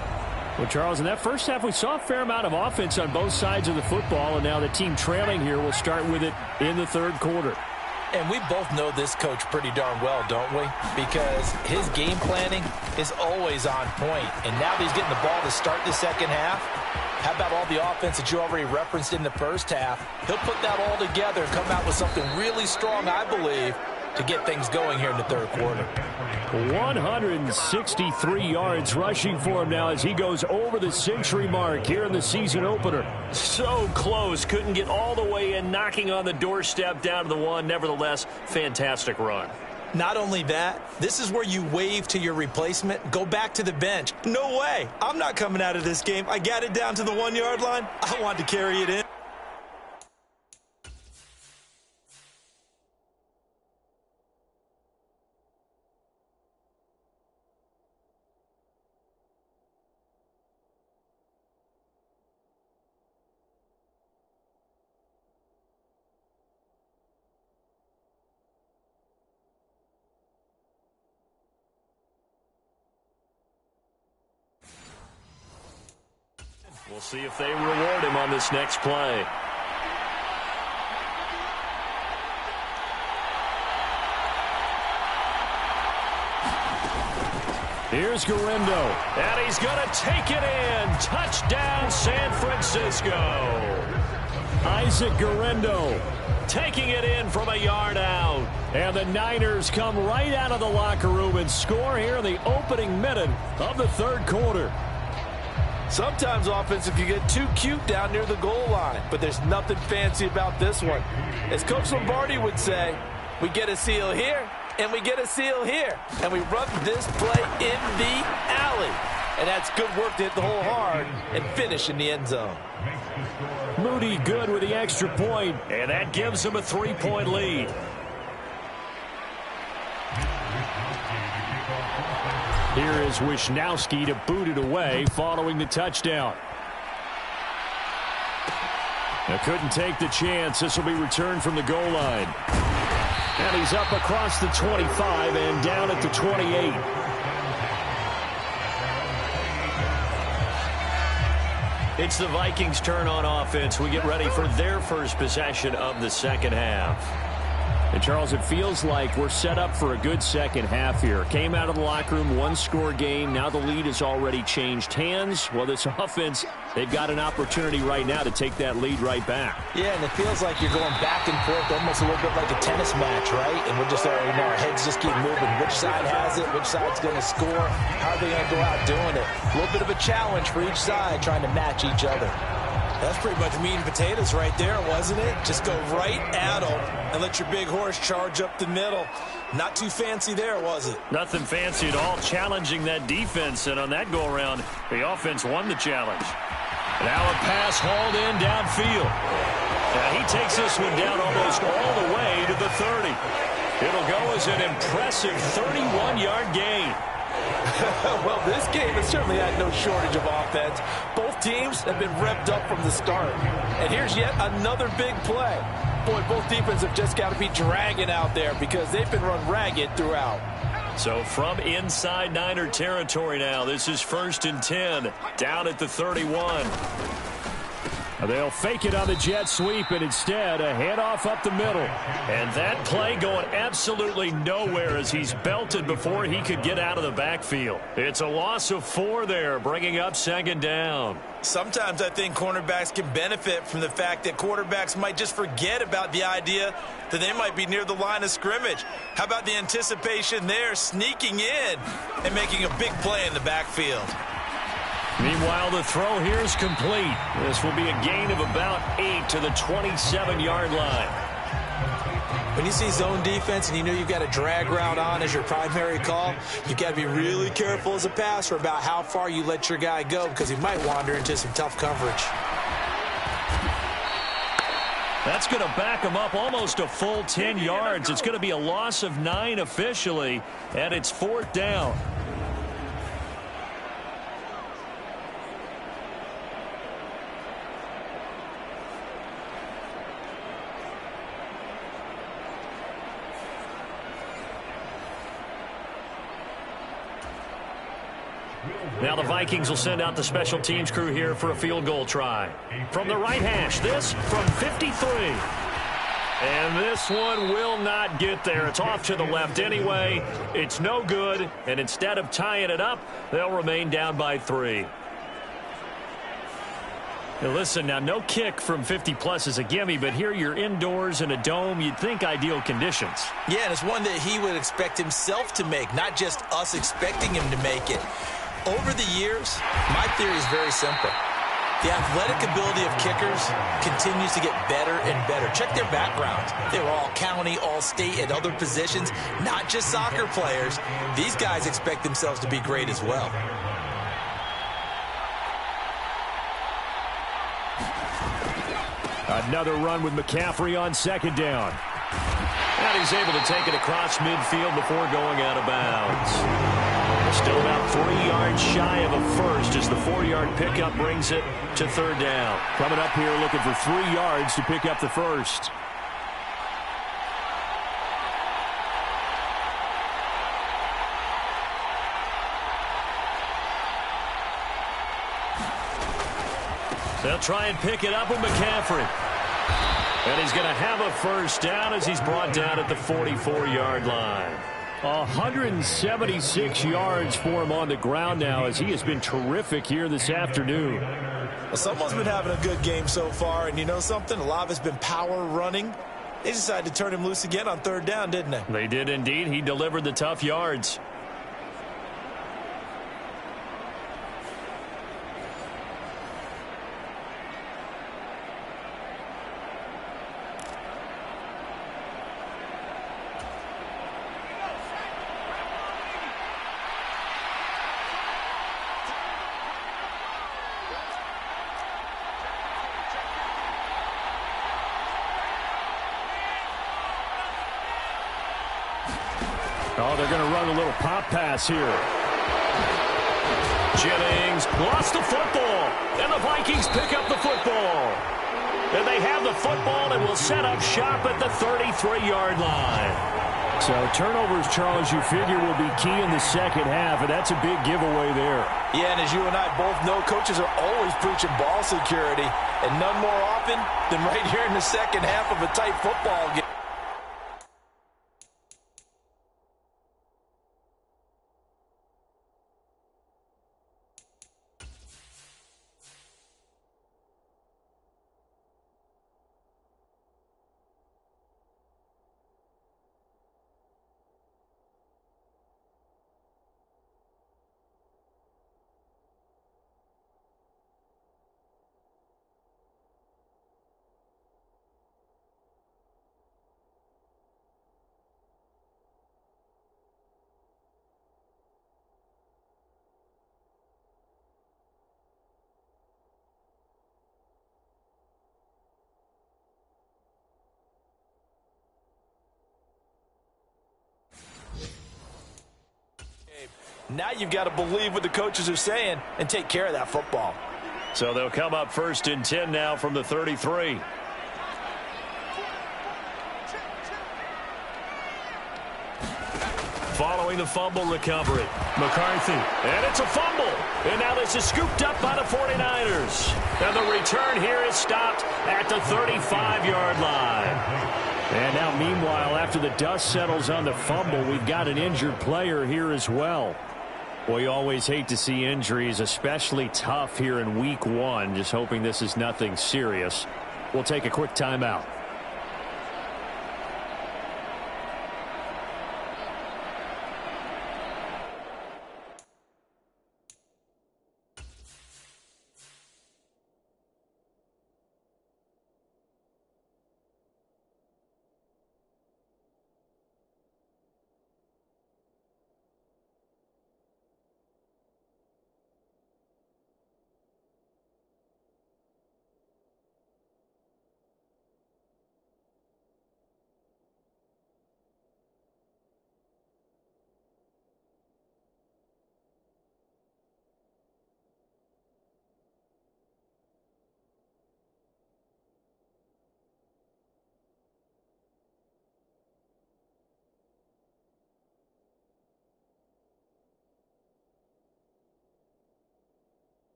S2: Well, Charles, in that first half, we saw a fair amount of offense on both sides of the football, and now the team trailing here will start with it in the third quarter.
S3: And we both know this coach pretty darn well, don't we? Because his game planning is always on point. And now that he's getting the ball to start the second half, how about all the offense that you already referenced in the first half? He'll put that all together and come out with something really strong, I believe, to get things going here in the third quarter.
S2: 163 yards rushing for him now as he goes over the century mark here in the season opener.
S4: So close. Couldn't get all the way in, knocking on the doorstep down to the one. Nevertheless, fantastic run.
S3: Not only that, this is where you wave to your replacement, go back to the bench. No way. I'm not coming out of this game. I got it down to the 1 yard line. I want to carry it in.
S4: We'll see if they reward him on this next play.
S2: Here's Guerrero.
S4: And he's going to take it in. Touchdown, San Francisco.
S2: Isaac Guerrero
S4: taking it in from a yard out.
S2: And the Niners come right out of the locker room and score here in the opening minute of the third quarter.
S3: Sometimes offense can get too cute down near the goal line, but there's nothing fancy about this one. As Coach Lombardi would say, we get a seal here, and we get a seal here, and we run this play in the alley. And that's good work to hit the hole hard and finish in the end zone.
S2: Moody good with the extra point,
S4: and that gives him a 3-point lead.
S2: Here is Wisnowski to boot it away following the touchdown. Now couldn't take the chance. This will be returned from the goal line. And he's up across the 25 and down at the 28.
S4: It's the Vikings' turn on offense. We get ready for their first possession of the second half.
S2: And, Charles, it feels like we're set up for a good second half here. Came out of the locker room, one-score game. Now the lead has already changed hands. Well, this offense, they've got an opportunity right now to take that lead right back.
S3: Yeah, and it feels like you're going back and forth, almost a little bit like a tennis match, right? And we're just already know our heads just keep moving. Which side has it? Which side's going to score? How are they going to go out doing it? A little bit of a challenge for each side, trying to match each other. That's pretty much meat and potatoes right there, wasn't it? Just go right at them and let your big horse charge up the middle. Not too fancy there, was it?
S4: Nothing fancy at all, challenging that defense. And on that go-around, the offense won the challenge. Now a pass hauled in downfield. Now he takes this one down almost all the way to the 30. It'll go as an impressive 31-yard gain.
S3: Well, this game has certainly had no shortage of offense. Both teams have been revved up from the start. And here's yet another big play. Boy, both defenses have just got to be dragging out there because they've been run ragged throughout.
S4: So from inside Niner territory now, this is 1st and 10, down at the 31.
S2: They'll fake it on the jet sweep, and instead a handoff up the middle.
S4: And that play going absolutely nowhere as he's belted before he could get out of the backfield. It's a loss of 4 there, bringing up 2nd down.
S3: Sometimes I think cornerbacks can benefit from the fact that quarterbacks might just forget about the idea that they might be near the line of scrimmage. How about the anticipation there, sneaking in and making a big play in the backfield?
S4: Meanwhile, the throw here is complete. This will be a gain of about 8 to the 27-yard line.
S3: When you see zone defense and you know you've got a drag route on as your primary call, you've got to be really careful as a passer about how far you let your guy go because he might wander into some tough coverage.
S4: That's going to back him up almost a full 10 yards. It's going to be a loss of 9 officially, and it's 4th down. Now the Vikings will send out the special teams crew here for a field goal try. From the right hash, this from 53. And this one will not get there. It's off to the left anyway. It's no good. And instead of tying it up, they'll remain down by 3. Now listen, now no kick from 50-plus is a gimme, but here you're indoors in a dome. You'd think ideal conditions.
S3: Yeah, and it's one that he would expect himself to make, not just us expecting him to make it. Over the years, my theory is very simple. The athletic ability of kickers continues to get better and better. Check their backgrounds. They were all county, all state, at other positions, not just soccer players. These guys expect themselves to be great as well.
S2: Another run with McCaffrey on 2nd down.
S4: And he's able to take it across midfield before going out of bounds. Still about 3 yards shy of a first as the 4-yard pickup brings it to 3rd down.
S2: Coming up here looking for 3 yards to pick up the first.
S4: They'll try and pick it up with McCaffrey. And he's going to have a first down as he's brought down at the 44-yard line.
S2: 176 yards for him on the ground now as he has been terrific here this afternoon.
S3: Well, someone's been having a good game so far, and you know something? A lot of it's been power running. They decided to turn him loose again on 3rd down, didn't they?
S4: They did indeed. He delivered the tough yards.
S2: Oh, they're going to run a little pop pass here.
S4: Jennings lost the football, and the Vikings pick up the football. And they have the football and will set up shop at the 33-yard line.
S2: So turnovers, Charles, you figure will be key in the second half, and that's a big giveaway there.
S3: Yeah, and as you and I both know, coaches are always preaching ball security, and none more often than right here in the second half of a tight football game. Now you've got to believe what the coaches are saying and take care of that football.
S4: So they'll come up 1st and 10 now from the 33. Following the fumble recovery, McCarthy. And it's a fumble. And now this is scooped up by the 49ers. And the return here is stopped at the 35-yard line. And now, meanwhile, after the dust settles on the fumble, we've got an injured player here as well. Well, you always hate to see injuries, especially tough here in week 1. Just hoping this is nothing serious. We'll take a quick timeout.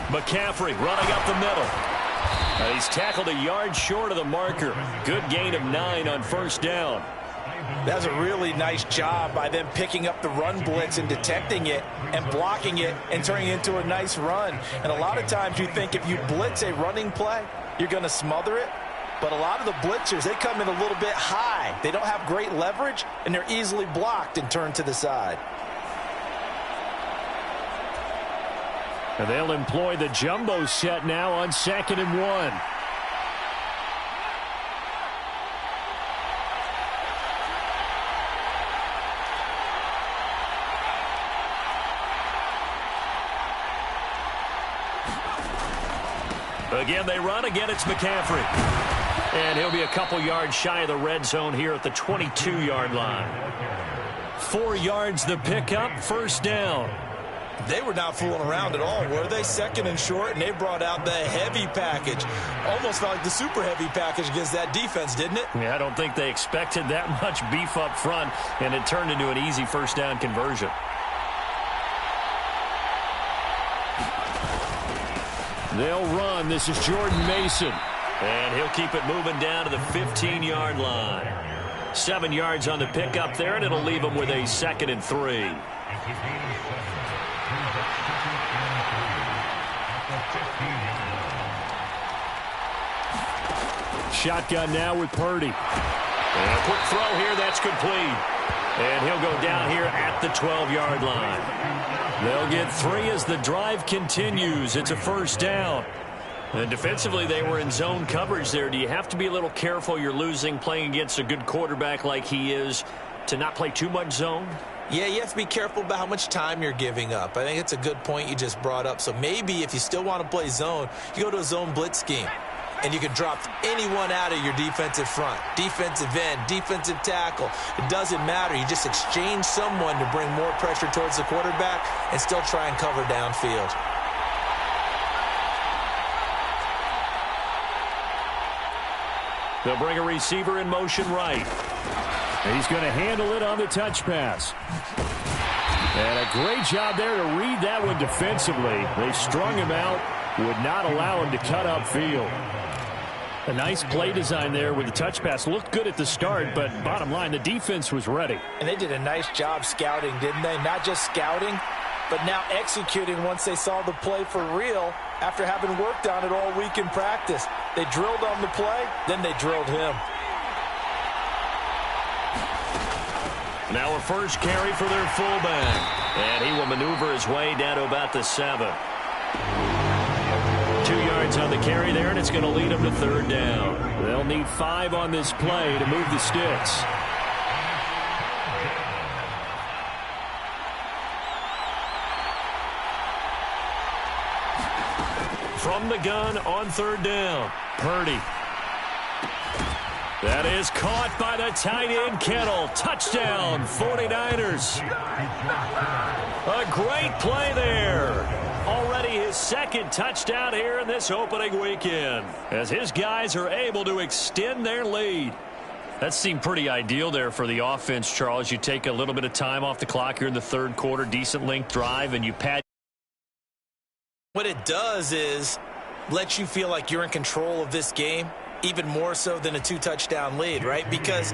S4: McCaffrey running up the middle. He's tackled a yard short of the marker. Good gain of 9 on 1st down.
S3: That's a really nice job by them picking up the run blitz and detecting it and blocking it and turning it into a nice run. And a lot of times you think if you blitz a running play, you're going to smother it. But a lot of the blitzers, they come in a little bit high. They don't have great leverage, and they're easily blocked and turned to the side.
S2: And they'll employ the jumbo set now on 2nd and 1.
S4: Again, they run. Again, it's McCaffrey. And he'll be a couple yards shy of the red zone here at the 22-yard line. 4 yards the pickup, 1st down.
S3: They were not fooling around at all, were they? 2nd and short, and they brought out the heavy package. Almost felt like the super heavy package against that defense, didn't it?
S4: Yeah, I don't think they expected that much beef up front, and it turned into an easy 1st down conversion.
S2: They'll run. This is Jordan Mason.
S4: And he'll keep it moving down to the 15-yard line. 7 yards on the pickup there, and it'll leave him with a 2nd and 3.
S2: Shotgun now with Purdy.
S4: And a quick throw here, that's complete. And he'll go down here at the 12-yard line. They'll get 3 as the drive continues. It's a first down. And defensively, they were in zone coverage there. Do you have to be a little careful? You're losing playing against a good quarterback like he is to not play too much zone?
S3: Yeah, you have to be careful about how much time you're giving up. I think it's a good point you just brought up. So maybe if you still want to play zone, you go to a zone blitz scheme. And you can drop anyone out of your defensive front. Defensive end, defensive tackle. It doesn't matter. You just exchange someone to bring more pressure towards the quarterback and still try and cover downfield.
S4: They'll bring a receiver in motion right.
S2: He's going to handle it on the touch pass. And a great job there to read that one defensively. They strung him out, would not allow him to cut upfield. A nice play design there with the touch pass. Looked good at the start, but bottom line, the defense was ready.
S3: And they did a nice job scouting, didn't they? Not just scouting, but now executing once they saw the play for real after having worked on it all week in practice. They drilled on the play, then they drilled him.
S4: Now a first carry for their fullback. And he will maneuver his way down to about the 7. 2 yards on the carry there, and it's going to lead them to third down.
S2: They'll need 5 on this play to move the sticks.
S4: From the gun on third down, Purdy. That is caught by the tight end, Kittle. Touchdown, 49ers. A great play there. Already his second touchdown here in this opening weekend, as his guys are able to extend their lead.
S2: That seemed pretty ideal there for the offense, Charles. You take a little bit of time off the clock here in the third quarter, decent length drive, and you pad.
S3: What it does is let you feel like you're in control of this game, even more so than a 2-touchdown lead, right? Because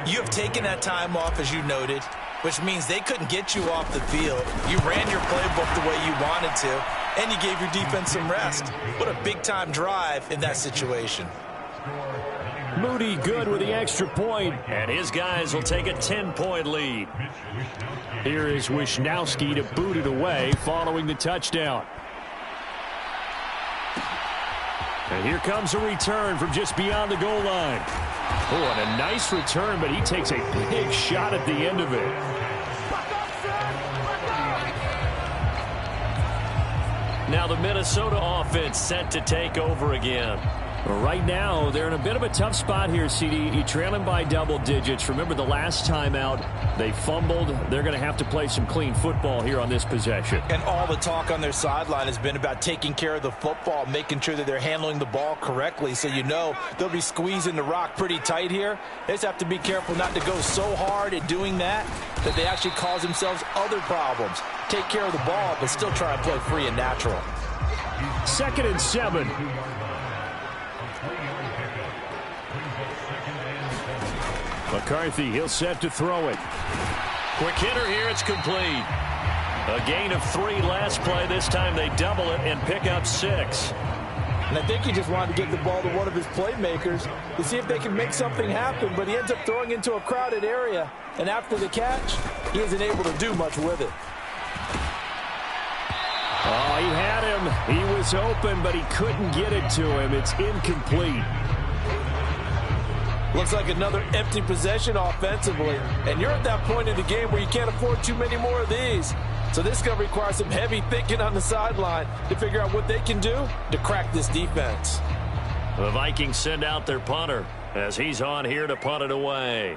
S3: you have taken that time off, as you noted, which means they couldn't get you off the field. You ran your playbook the way you wanted to, and you gave your defense some rest. What a big-time drive in that situation.
S2: Moody good with the extra point,
S4: and his guys will take a 10-point lead.
S2: Here is Wisnowski to boot it away following the touchdown. And here comes a return from just beyond the goal line. Oh, and a nice return, but he takes a big shot at the end of it.
S4: Now the Minnesota offense set to take over again.
S2: Right now, they're in a bit of a tough spot here, CD. You're trailing by double digits. Remember the last time out, they fumbled. They're going to have to play some clean football here on this possession.
S3: And all the talk on their sideline has been about taking care of the football, making sure that they're handling the ball correctly. So you know they'll be squeezing the rock pretty tight here. They just have to be careful not to go so hard at doing that they actually cause themselves other problems. Take care of the ball, but still try and play free and natural.
S2: 2nd and 7. McCarthy, he'll set to throw it.
S4: Quick hitter here, it's complete. A gain of 3 last play. This time they double it and pick up 6.
S3: And I think he just wanted to get the ball to one of his playmakers to see if they can make something happen, but he ends up throwing into a crowded area. And after the catch, he isn't able to do much with it.
S2: Oh, he had him. He was open, but he couldn't get it to him. It's incomplete.
S3: Looks like another empty possession offensively. And you're at that point in the game where you can't afford too many more of these. So this is going to require some heavy thinking on the sideline to figure out what they can do to crack this defense.
S4: The Vikings send out their punter as he's on here to punt it away.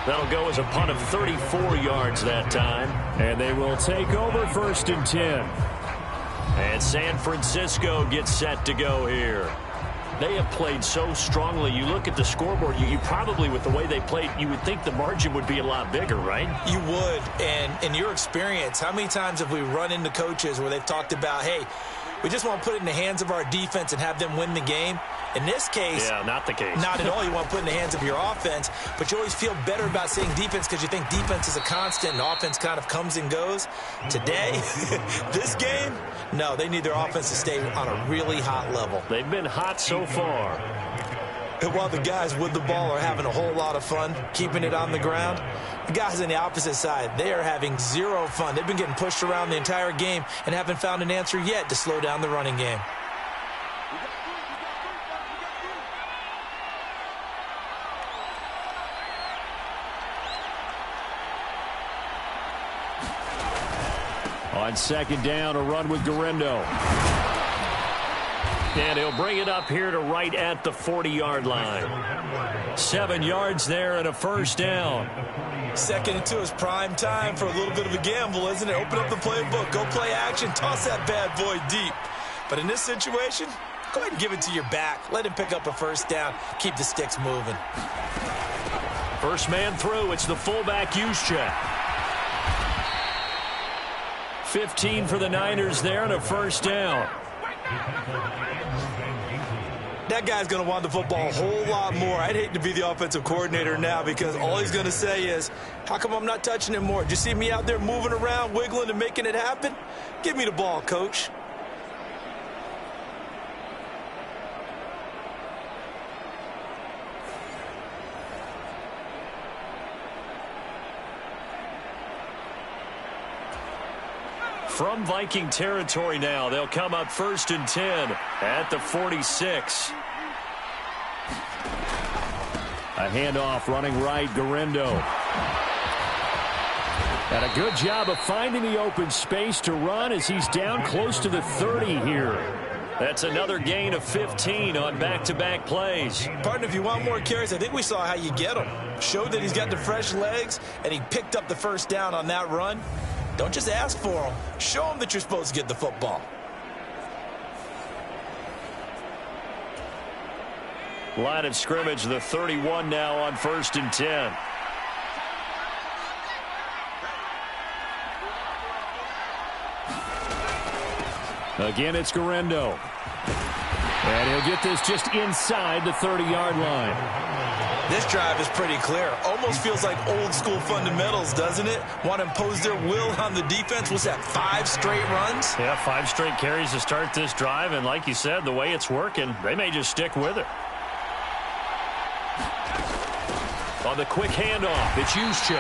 S4: That'll go as a punt of 34 yards that time.
S2: And they will take over 1st and 10.
S4: And San Francisco gets set to go here. They have played so strongly. You look at the scoreboard, you probably, with the way they played, you would think the margin would be a lot bigger, right?
S3: You would. And in your experience, how many times have we run into coaches where they've talked about, hey, We just want to put it in the hands of our defense and have them win the game. In this case,
S4: yeah, not the case.
S3: Not at all. You want to put it in the hands of your offense, but you always feel better about saying defense because you think defense is a constant and offense kind of comes and goes. Today, this game, no, they need their offense to stay on a really hot level.
S4: They've been hot so far.
S3: And while the guys with the ball are having a whole lot of fun keeping it on the ground, the guys on the opposite side, they are having zero fun. They've been getting pushed around the entire game and haven't found an answer yet to slow down the running game.
S2: On second down, a run with Guerrero.
S4: And he'll bring it up here to right at the 40-yard line. 7 yards there and a first down.
S3: Second and 2 is prime time for a little bit of a gamble, isn't it? Open up the playbook, go play action, toss that bad boy deep. But in this situation, go ahead and give it to your back. Let him pick up a first down. Keep the sticks moving.
S4: First man through. It's the fullback use check. 15 for the Niners there and a first down.
S3: That guy's going to want the football a whole lot more. I'd hate to be the offensive coordinator now because all he's going to say is, how come I'm not touching it more? Did you see me out there moving around, wiggling, and making it happen? Give me the ball, coach.
S4: From Viking territory now, they'll come up 1st and 10 at the 46.
S2: A handoff running right, Guerrero. And a good job of finding the open space to run as he's down close to the 30 here.
S4: That's another gain of 15 on back-to-back plays.
S3: Partner, if you want more carries, I think we saw how you get them. Showed that he's got the fresh legs, and he picked up the first down on that run. Don't just ask for them. Show them that you're supposed to get the football.
S4: Line of scrimmage, the 31 now on 1st and 10.
S2: Again, it's Guerrero. And he'll get this just inside the 30-yard line.
S3: This drive is pretty clear. Almost feels like old school fundamentals, doesn't it? Want to impose their will on the defense. Was that 5 straight runs?
S4: Yeah, 5 straight carries to start this drive. And like you said, the way it's working, they may just stick with it. On the quick handoff, it's Juszczyk.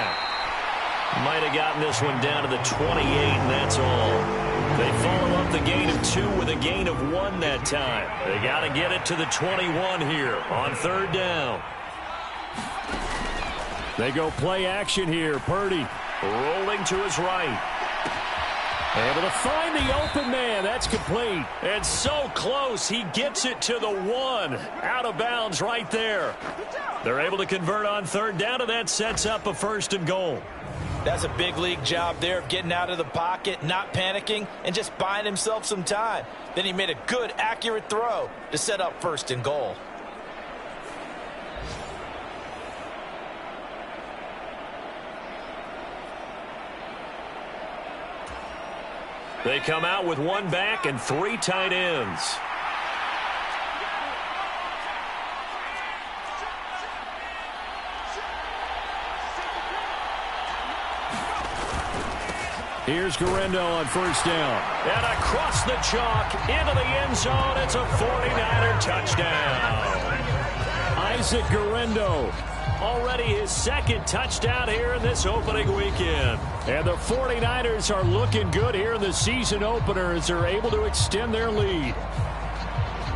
S4: Might have gotten this one down to the 28, and that's all. They follow up the gain of 2 with a gain of 1 that time. They got to get it to the 21 here on 3rd down.
S2: They go play action here. Purdy
S4: rolling to his right.
S2: Able to find the open man. That's complete.
S4: And so close. He gets it to the 1. Out of bounds right there. They're able to convert on 3rd down, and that sets up a 1st and goal.
S3: That's a big league job there of getting out of the pocket, not panicking, and just buying himself some time. Then he made a good, accurate throw to set up 1st and goal.
S4: They come out with 1 back and 3 tight ends.
S2: Here's Guerrero on 1st down.
S4: And across the chalk into the end zone. It's a 49er touchdown.
S2: Isaac Guerrero.
S4: Already his 2nd touchdown here in this opening weekend.
S2: And the 49ers are looking good here in the season opener as they're able to extend their lead.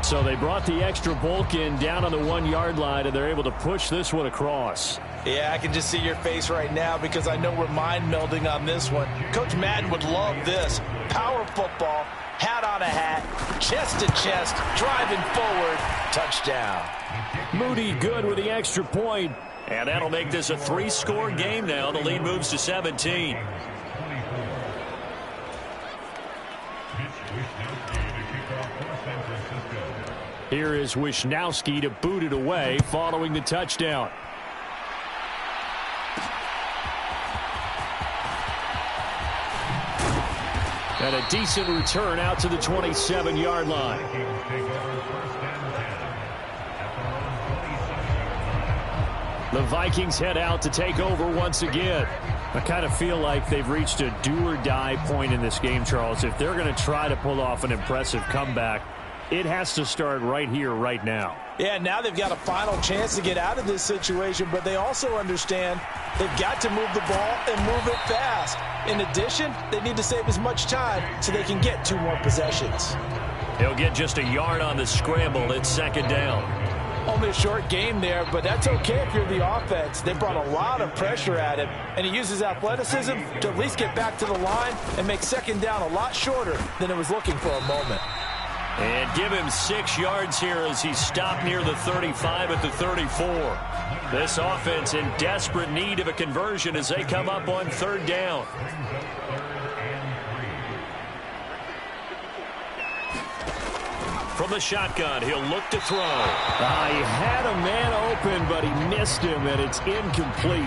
S2: So they brought the extra bulk in down on the 1-yard line, and they're able to push this one across.
S3: Yeah, I can just see your face right now because I know we're mind melding on this one. Coach Madden would love this. Power football, hat on a hat, chest to chest, driving forward, touchdown.
S2: Moody good with the extra point.
S4: And that'll make this a 3-score game now. The lead moves to 17.
S2: Here is Wisnowski to boot it away following the touchdown. And a decent return out to the 27-yard line. The Vikings head out to take over once again. I kind of feel like they've reached a do-or-die point in this game, Charles. If they're going to try to pull off an impressive comeback, it has to start right here, right now.
S3: Yeah, now they've got a final chance to get out of this situation, but they also understand they've got to move the ball and move it fast. In addition, they need to save as much time so they can get 2 more possessions.
S4: He'll get just a yard on the scramble. It's second down.
S3: Only a short game there, but that's okay if you're the offense. They brought a lot of pressure at him, and he uses athleticism to at least get back to the line and make second down a lot shorter than it was looking for a moment.
S4: And give him 6 yards here as he stopped near the 35 at the 34. This offense in desperate need of a conversion as they come up on third down. From the shotgun, he'll look to throw.
S2: He had a man open, but he missed him, and it's incomplete.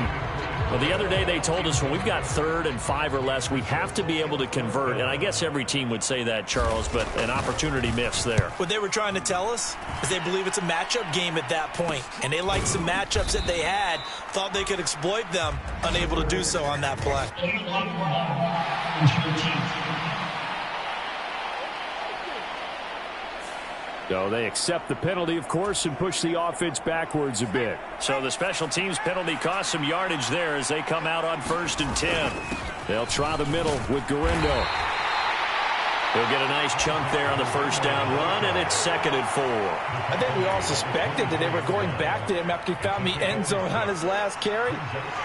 S4: Well, the other day they told us when we've got 3rd and 5 or less, we have to be able to convert. And I guess every team would say that, Charles, but an opportunity missed there.
S3: What they were trying to tell us is they believe it's a matchup game at that point. And they liked some matchups that they had, thought they could exploit them, unable to do so on that play.
S2: So they accept the penalty, of course, and push the offense backwards a bit.
S4: So the special teams penalty cost some yardage there as they come out on 1st and 10.
S2: They'll try the middle with Garindo.
S4: He'll get a nice chunk there on the first down run, and it's 2nd and 4.
S3: I think we all suspected that they were going back to him after he found the end zone on his last carry,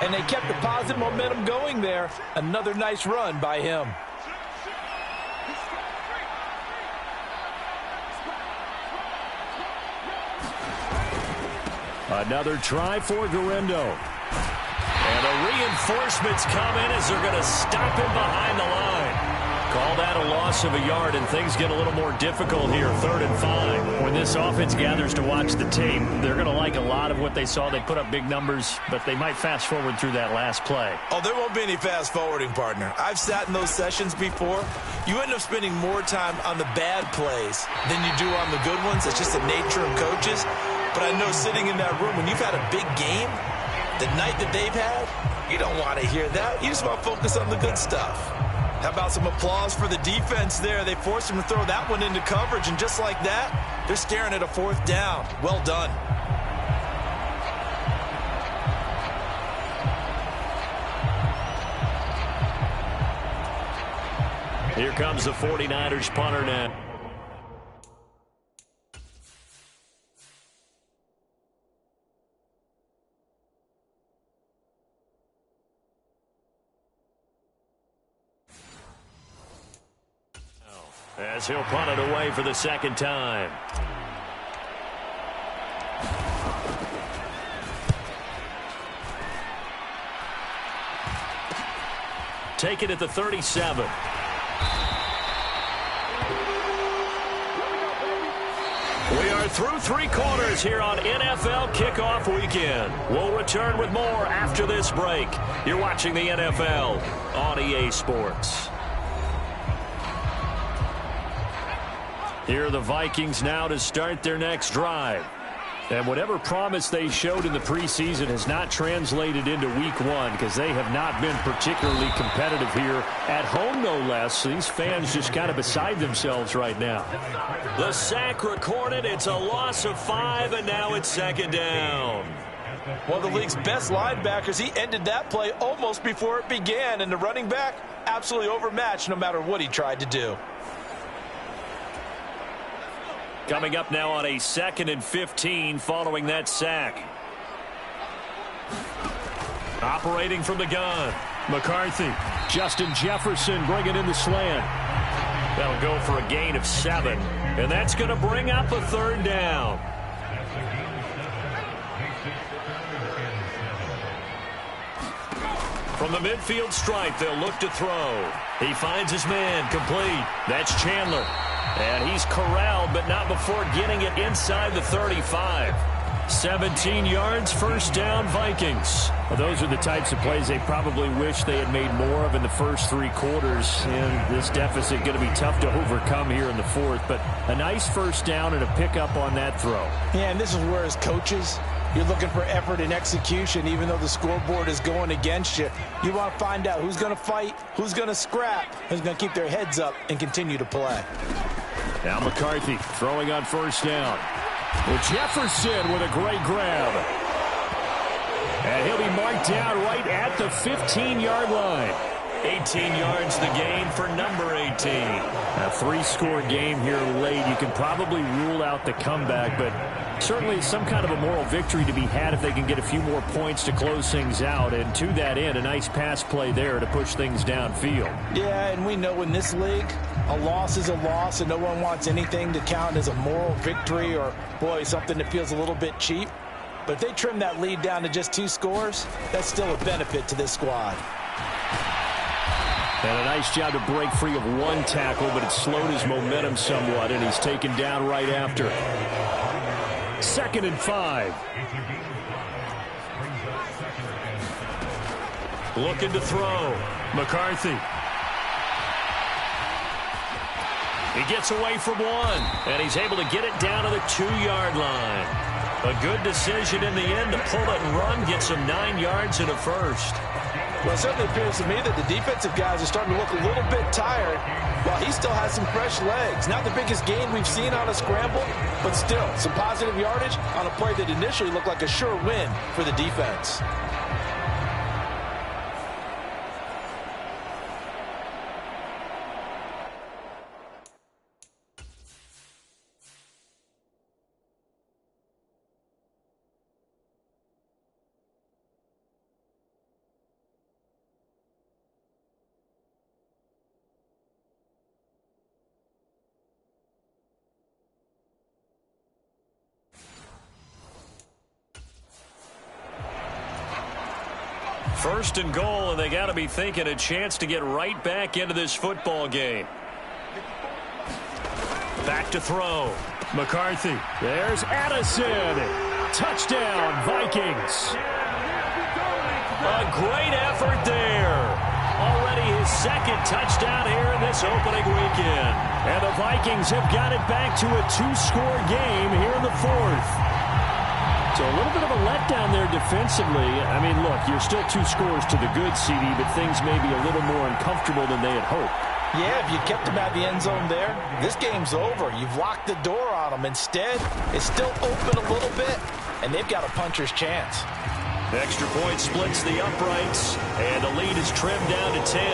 S3: and they kept the positive momentum going there. Another nice run by him.
S2: Another try for Garindo.
S4: And the reinforcements come in as they're going to stop him behind the line. Call that a loss of a yard, and things get a little more difficult here, 3rd and 5.
S2: When this offense gathers to watch the tape, they're going to like a lot of what they saw. They put up big numbers, but they might fast forward through that last play.
S3: Oh, there won't be any fast forwarding, partner. I've sat in those sessions before. You end up spending more time on the bad plays than you do on the good ones. It's just the nature of coaches. But I know sitting in that room, when you've had a big game, the night that they've had, you don't want to hear that. You just want to focus on the good stuff. How about some applause for the defense there? They forced him to throw that one into coverage, and just like that, they're staring at a 4th down. Well done.
S4: Here comes the 49ers punter now. As he'll punt it away for the 2nd time. Take it at the 37. We are through 3 quarters here on NFL Kickoff Weekend. We'll return with more after this break. You're watching the NFL on EA Sports. Here are the Vikings now to start their next drive. And whatever promise they showed in the preseason has not translated into week 1 because they have not been particularly competitive here at home, no less. These fans just kind of beside themselves right now. The sack recorded. It's a loss of 5, and now it's 2nd down.
S3: One of the league's best linebackers, he ended that play almost before it began, and the running back absolutely overmatched no matter what he tried to do.
S4: Coming up now on a 2nd and 15 following that sack. Operating from the gun.
S2: McCarthy. Justin Jefferson bringing in the slant.
S4: That'll go for a gain of 7. And that's going to bring up a 3rd down. From the midfield stripe, they'll look to throw. He finds his man, complete. That's Chandler. And he's corralled, but not before getting it inside the 35. 17 yards, first down, Vikings.
S2: Well, those are the types of plays they probably wish they had made more of in the first 3 quarters. And this deficit going to be tough to overcome here in the fourth. But a nice first down and a pickup on that throw.
S3: Yeah, and this is where as coaches, you're looking for effort and execution, even though the scoreboard is going against you. You want to find out who's going to fight, who's going to scrap, who's going to keep their heads up and continue to play.
S2: Now McCarthy throwing on first down. Well, Jefferson with a great grab. And he'll be marked down right at the 15-yard line.
S4: 18 yards the gain for number 18.
S2: A 3-score game here late. You can probably rule out the comeback, but certainly some kind of a moral victory to be had if they can get a few more points to close things out. And to that end, a nice pass play there to push things downfield.
S3: Yeah, and we know in this league, a loss is a loss, and no one wants anything to count as a moral victory or, boy, something that feels a little bit cheap. But if they trim that lead down to just 2 scores, that's still a benefit to this squad.
S2: And a nice job to break free of 1 tackle, but it slowed his momentum somewhat, and he's taken down right after. 2nd and 5.
S4: Looking to throw. McCarthy. He gets away from 1, and he's able to get it down to the 2-yard line. A good decision in the end to pull it and run, gets him 9 yards and a first.
S3: Well, it certainly appears to me that the defensive guys are starting to look a little bit tired while he still has some fresh legs. Not the biggest gain we've seen on a scramble, but still some positive yardage on a play that initially looked like a sure win for the defense.
S4: First and goal, and they got to be thinking a chance to get right back into this football game. Back to throw. McCarthy.
S2: There's Addison. Touchdown, Vikings.
S4: A great effort there. Already his 2nd touchdown here in this opening weekend.
S2: And the Vikings have got it back to a 2-score game here in the 4th. So a little bit of a letdown there defensively. I mean, look, you're still 2 scores to the good, CD, but things may be a little more uncomfortable than they had hoped.
S3: Yeah, if you kept them out of the end zone there, this game's over. You've locked the door on them. Instead, it's still open a little bit, and they've got a puncher's chance.
S4: Extra point splits the uprights, and the lead is trimmed down to 10.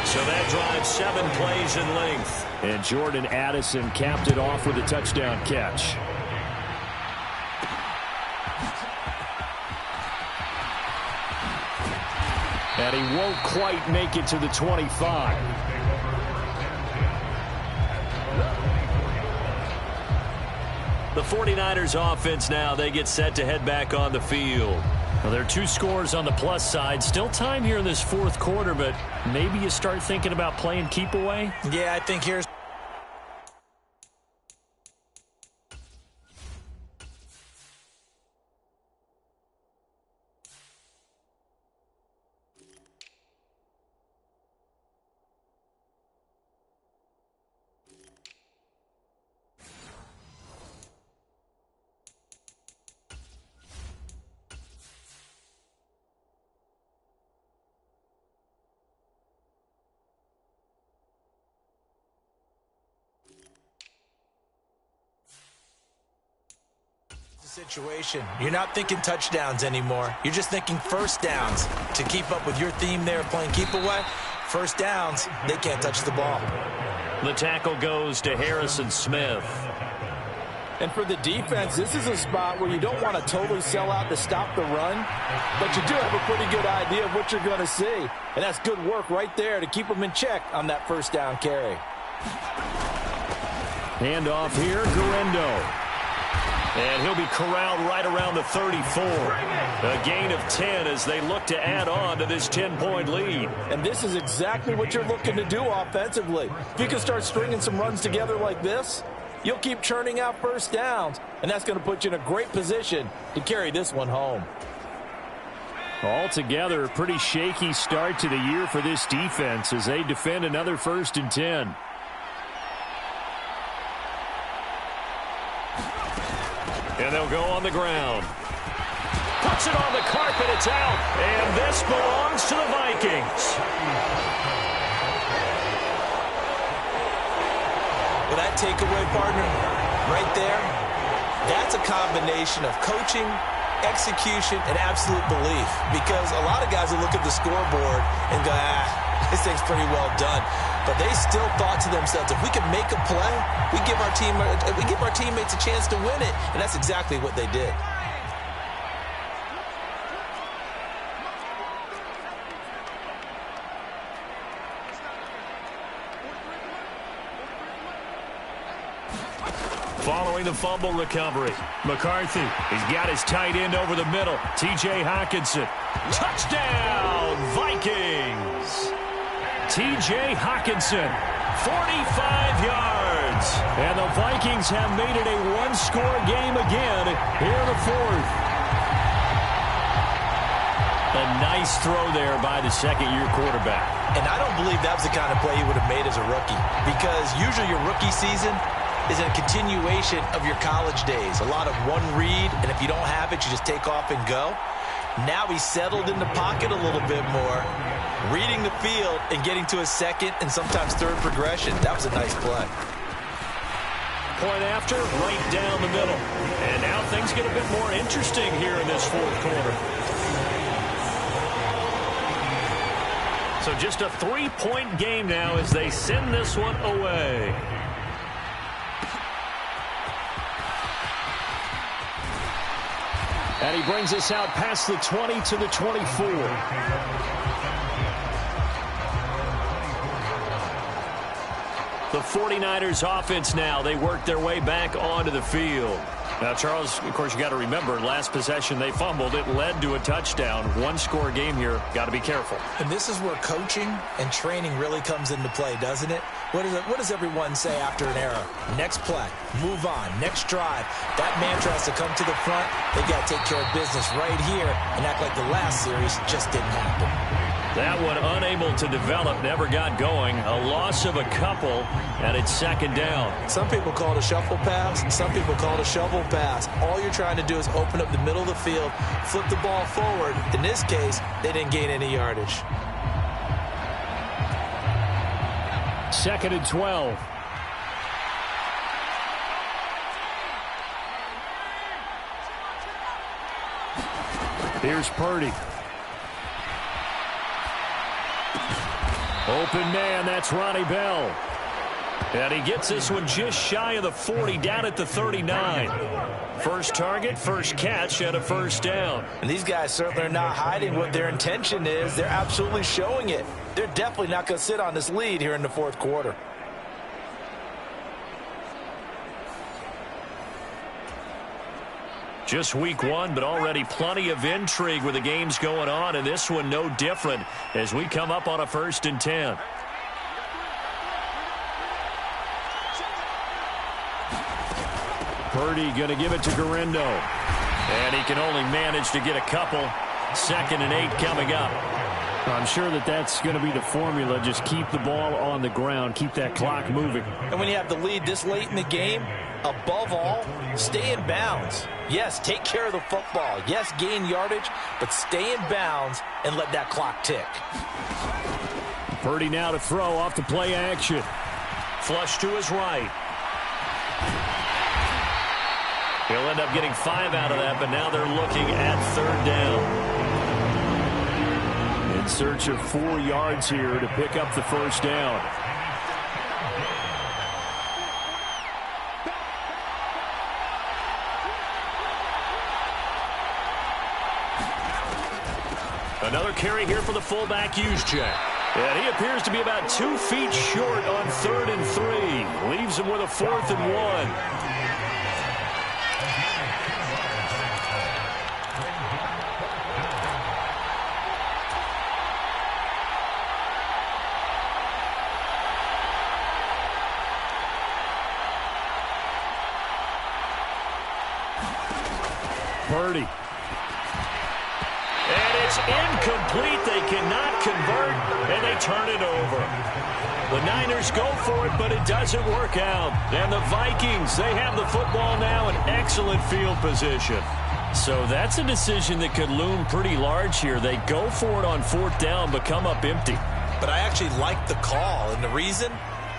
S4: So that drives 7 plays in length.
S2: And Jordan Addison capped it off with a touchdown catch. And he won't quite make it to the 25.
S4: The 49ers offense now, they get set to head back on the field.
S2: Well, there are 2 scores on the plus side. Still time here in this 4th quarter, but maybe you start thinking about playing keep away?
S3: Yeah, I think here's situation. You're not thinking touchdowns anymore. You're just thinking first downs. To keep up with your theme there, playing keep away, first downs, they can't touch the ball.
S4: The tackle goes to Harrison Smith.
S3: And for the defense, this is a spot where you don't want to totally sell out to stop the run, but you do have a pretty good idea of what you're going to see. And that's good work right there to keep them in check on that first down carry.
S2: Handoff here, Guerendo.
S4: And he'll be corralled right around the 34. A gain of 10 as they look to add on to this 10-point lead.
S3: And this is exactly what you're looking to do offensively. If you can start stringing some runs together like this, you'll keep churning out first downs, and that's going to put you in a great position to carry this one home.
S2: Altogether, a pretty shaky start to the year for this defense as they defend another 1st and 10.
S4: And they'll go on the ground. Puts it on the carpet. It's out. And this belongs to the Vikings.
S3: Well, that takeaway, partner, right there, that's a combination of coaching, execution, and absolute belief. Because a lot of guys will look at the scoreboard and go, this thing's pretty well done. But they still thought to themselves, if we can make a play, we give our teammates a chance to win it. And that's exactly what they did.
S4: Following the fumble recovery, McCarthy, he's got his tight end over the middle. T.J. Hockenson. Touchdown, Vikings! T.J. Hockenson, 45 yards.
S2: And the Vikings have made it a one-score game again here in the 4th.
S4: A nice throw there by the second-year quarterback.
S3: And I don't believe that was the kind of play he would have made as a rookie. Because usually your rookie season is a continuation of your college days. A lot of one read, and if you don't have it, you just take off and go. Now he's settled in the pocket a little bit more, reading the field and getting to a second and sometimes third progression. That was a nice play.
S4: Point after, right down the middle. And now things get a bit more interesting here in this 4th quarter. So just a 3-point game now as they send this one away.
S2: And he brings us out past the 20 to the 24.
S4: The 49ers offense now. They work their way back onto the field. Now, Charles, of course, you got to remember, last possession they fumbled. It led to a touchdown. One-score game here. Got to be careful.
S3: And this is where coaching and training really comes into play, doesn't it? What does everyone say after an error? Next play, move on, next drive. That mantra has to come to the front. They got to take care of business right here and act like the last series just didn't happen.
S4: That one unable to develop, never got going. A loss of a couple, and it's 2nd down.
S3: Some people call it a shuffle pass. Some people call it a shovel pass. All you're trying to do is open up the middle of the field, flip the ball forward. In this case, they didn't gain any yardage.
S2: 2nd and 12. Here's Purdy. Open man, that's Ronnie Bell.
S4: And he gets this one just shy of the 40, down at the 39. First target, first catch, and a 1st down.
S3: And these guys certainly are not hiding what their intention is. They're absolutely showing it. They're definitely not going to sit on this lead here in the 4th quarter.
S4: Just week 1, but already plenty of intrigue with the games going on, and this one no different as we come up on a 1st and 10.
S2: Purdy going to give it to Garindo.
S4: And he can only manage to get a couple. 2nd and 8 coming up.
S2: I'm sure that's going to be the formula. Just keep the ball on the ground. Keep that clock moving.
S3: And when you have the lead this late in the game, above all, stay in bounds. Yes, take care of the football. Yes, gain yardage, but stay in bounds and let that clock tick.
S2: Purdy now to throw off the play action.
S4: Flush to his right. He'll end up getting 5 out of that, but now they're looking at 3rd down.
S2: In search of 4 yards here to pick up the 1st down.
S4: Another carry here for the fullback, Juszczyk. And he appears to be about 2 feet short on 3rd and 3. Leaves him with a 4th and 1.
S2: Purdy.
S4: And it's incomplete. They cannot convert, and they turn it over. The Niners go for it, but it doesn't work out. And the Vikings, they have the football now in excellent field position. So that's a decision that could loom pretty large here. They go for it on 4th down, but come up empty.
S3: But I actually like the call, and the reason?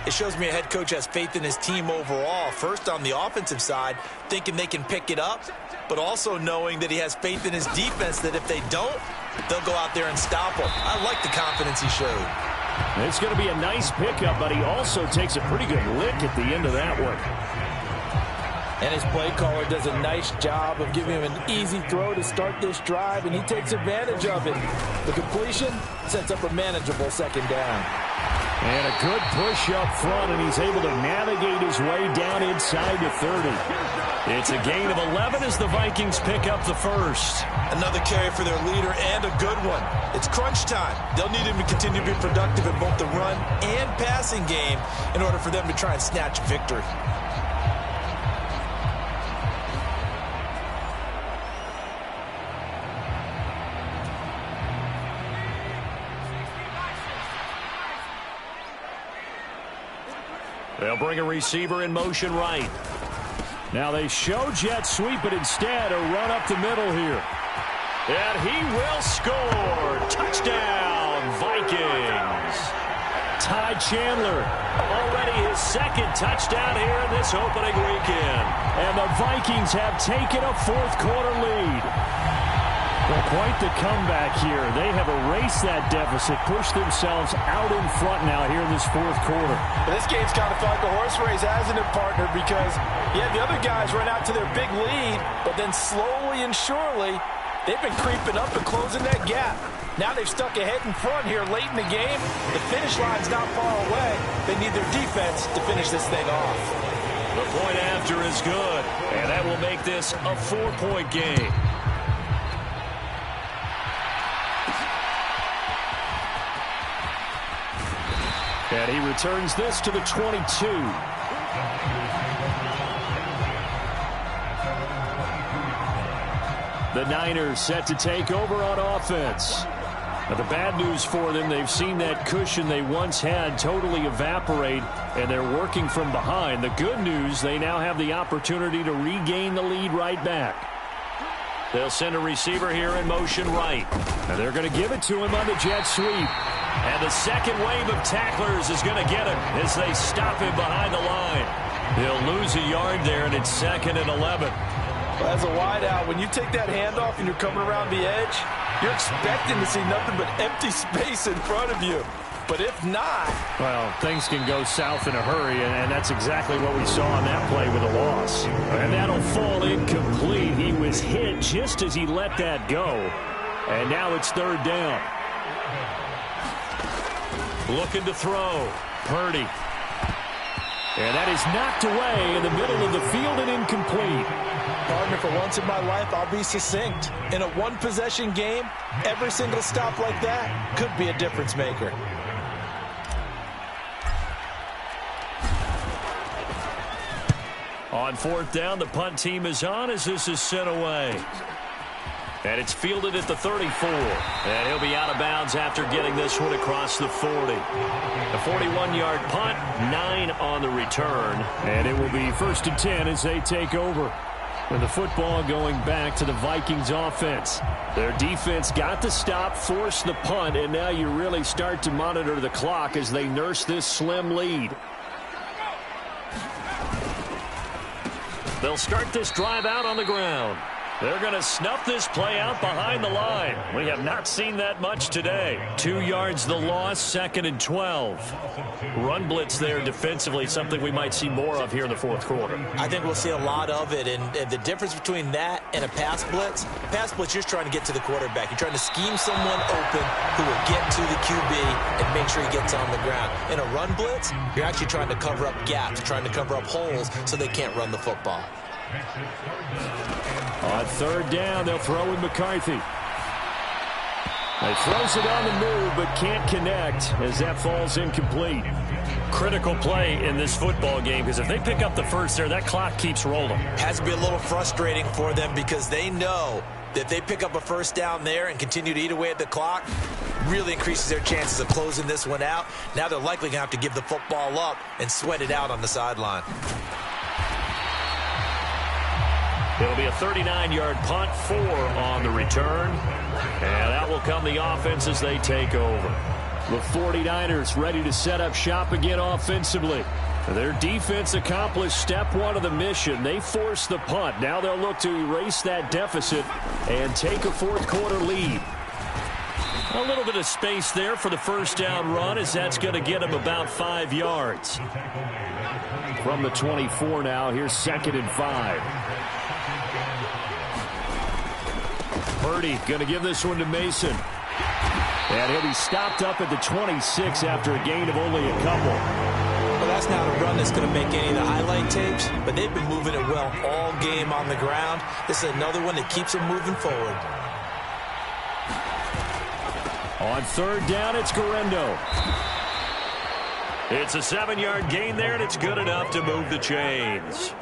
S3: It shows me a head coach has faith in his team overall. First, on the offensive side, thinking they can pick it up, but also knowing that he has faith in his defense that if they don't, they'll go out there and stop them. I like the confidence he showed.
S2: It's going to be a nice pickup, but he also takes a pretty good lick at the end of that one.
S3: And his play caller does a nice job of giving him an easy throw to start this drive, and he takes advantage of it. The completion sets up a manageable 2nd down.
S2: And a good push up front, and he's able to navigate his way down inside the 30. It's a gain of 11 as the Vikings pick up the first.
S3: Another carry for their leader and a good one. It's crunch time. They'll need him to continue to be productive in both the run and passing game in order for them to try and snatch victory.
S4: They'll bring a receiver in motion right.
S2: Now they show jet sweep, but instead a run up the middle here.
S4: And he will score. Touchdown, Vikings.
S2: Ty Chandler.
S4: Already his 2nd touchdown here in this opening weekend.
S2: And the Vikings have taken a 4th quarter lead. Well, quite the comeback here. They have erased that deficit, pushed themselves out in front now here in this 4th quarter.
S3: This game's kind of felt like a horse race, hasn't it, partner? Because, yeah, the other guys run out to their big lead, but then slowly and surely, they've been creeping up and closing that gap. Now they've stuck ahead in front here late in the game. The finish line's not far away. They need their defense to finish this thing off.
S4: The point after is good, and that will make this a 4-point game.
S2: And he returns this to the 22. The Niners set to take over on offense. But the bad news for them, they've seen that cushion they once had totally evaporate, and they're working from behind. The good news, they now have the opportunity to regain the lead right back.
S4: They'll send a receiver here in motion right.
S2: And they're going to give it to him on the jet sweep.
S4: And the second wave of tacklers is going to get him as they stop him behind the line. He'll lose a yard there, and it's 2nd and 11.
S3: Well, as a wideout, when you take that handoff and you're coming around the edge, you're expecting to see nothing but empty space in front of you. But if not...
S2: Well, things can go south in a hurry, and that's exactly what we saw on that play with a loss. And that'll fall incomplete. He was hit just as he let that go. And now it's 3rd down.
S4: Looking to throw. Purdy.
S2: And that is knocked away in the middle of the field and incomplete.
S3: Partner, for once in my life, I'll be succinct. In a one-possession game, every single stop like that could be a difference maker.
S4: On 4th down, the punt team is on as this is sent away. And it's fielded at the 34. And he'll be out of bounds after getting this one across the 40. A 41-yard punt, 9 on the return.
S2: And it will be 1st and 10 as they take over. With the football going back to the Vikings offense. Their defense got the stop, forced the punt, and now you really start to monitor the clock as they nurse this slim lead.
S4: They'll start this drive out on the ground. They're going to snuff this play out behind the line. We have not seen that much today. 2 yards the loss, 2nd and 12. Run blitz there defensively, something we might see more of here in the 4th quarter.
S3: I think we'll see a lot of it, and the difference between that and a pass blitz, you're trying to get to the quarterback. You're trying to scheme someone open who will get to the QB and make sure he gets on the ground. In a run blitz, you're actually trying to cover up gaps, trying to cover up holes so they can't run the football.
S2: On 3rd down, they'll throw in McCarthy. He throws it on the move, but can't connect as that falls incomplete.
S4: Critical play in this football game, because if they pick up the first there, that clock keeps rolling.
S3: Has to be a little frustrating for them because they know that if they pick up a first down there and continue to eat away at the clock, really increases their chances of closing this one out. Now they're likely going to have to give the football up and sweat it out on the sideline.
S4: It'll be a 39-yard punt, 4 on the return. And that will come the offense as they take over.
S2: The 49ers ready to set up shop again offensively. Their defense accomplished step 1 of the mission. They forced the punt. Now they'll look to erase that deficit and take a fourth-quarter lead.
S4: A little bit of space there for the first down run, as that's going to get him about 5 yards.
S2: From the 24 now, here's 2nd and 5. Purdy going to give this one to Mason. And he'll be stopped up at the 26 after a gain of only a couple.
S3: Well, that's not a run that's going to make any of the highlight tapes, but they've been moving it well all game on the ground. This is another one that keeps them moving forward.
S2: On 3rd down, it's Guerrero.
S4: It's a 7-yard gain there, and it's good enough to move the chains.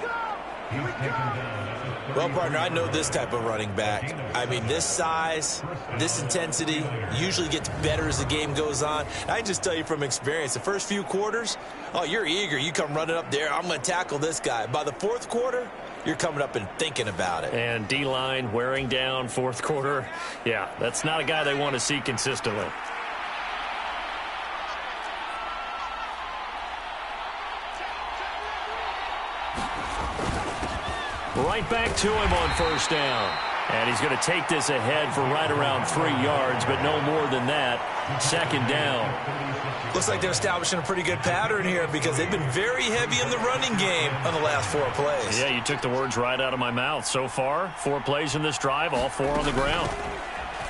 S3: Well, partner, I know this type of running back. I mean, this size, this intensity usually gets better as the game goes on. I just tell you from experience, the first few quarters, oh, you're eager. You come running up there, I'm going to tackle this guy. By the 4th quarter, you're coming up and thinking about it.
S4: And D-line wearing down 4th quarter. Yeah, that's not a guy they want to see consistently. Right back to him on 1st down. And he's going to take this ahead for right around 3 yards, but no more than that. 2nd down.
S3: Looks like they're establishing a pretty good pattern here because they've been very heavy in the running game on the last 4 plays.
S4: Yeah, you took the words right out of my mouth. So far, 4 plays in this drive, all 4 on the ground.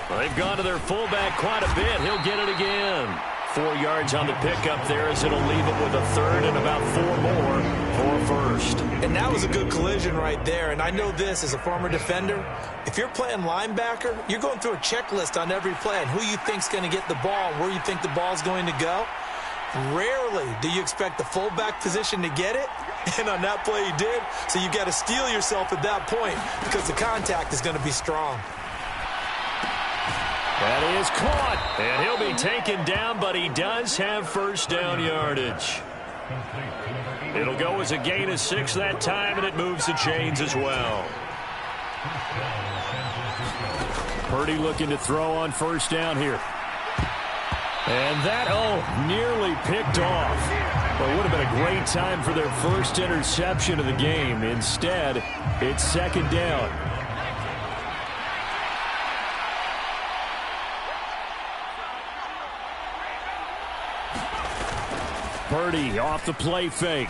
S4: Well, they've gone to their fullback quite a bit. He'll get it again. 4 yards on the pickup there as it'll leave it with a 3rd and about 4 more for a 1st.
S3: And that was a good collision right there. And I know this as a former defender. If you're playing linebacker, you're going through a checklist on every play and who you think's going to get the ball and where you think the ball's going to go. Rarely do you expect the fullback position to get it. And on that play he did. So you got to steel yourself at that point because the contact is going to be strong.
S4: That is caught, and he'll be taken down, but he does have 1st down yardage. It'll go as a gain of 6 that time, and it moves the chains as well.
S2: Purdy looking to throw on 1st down here. And that, nearly picked off. But it would have been a great time for their first interception of the game. Instead, it's 2nd down. Purdy off the play fake.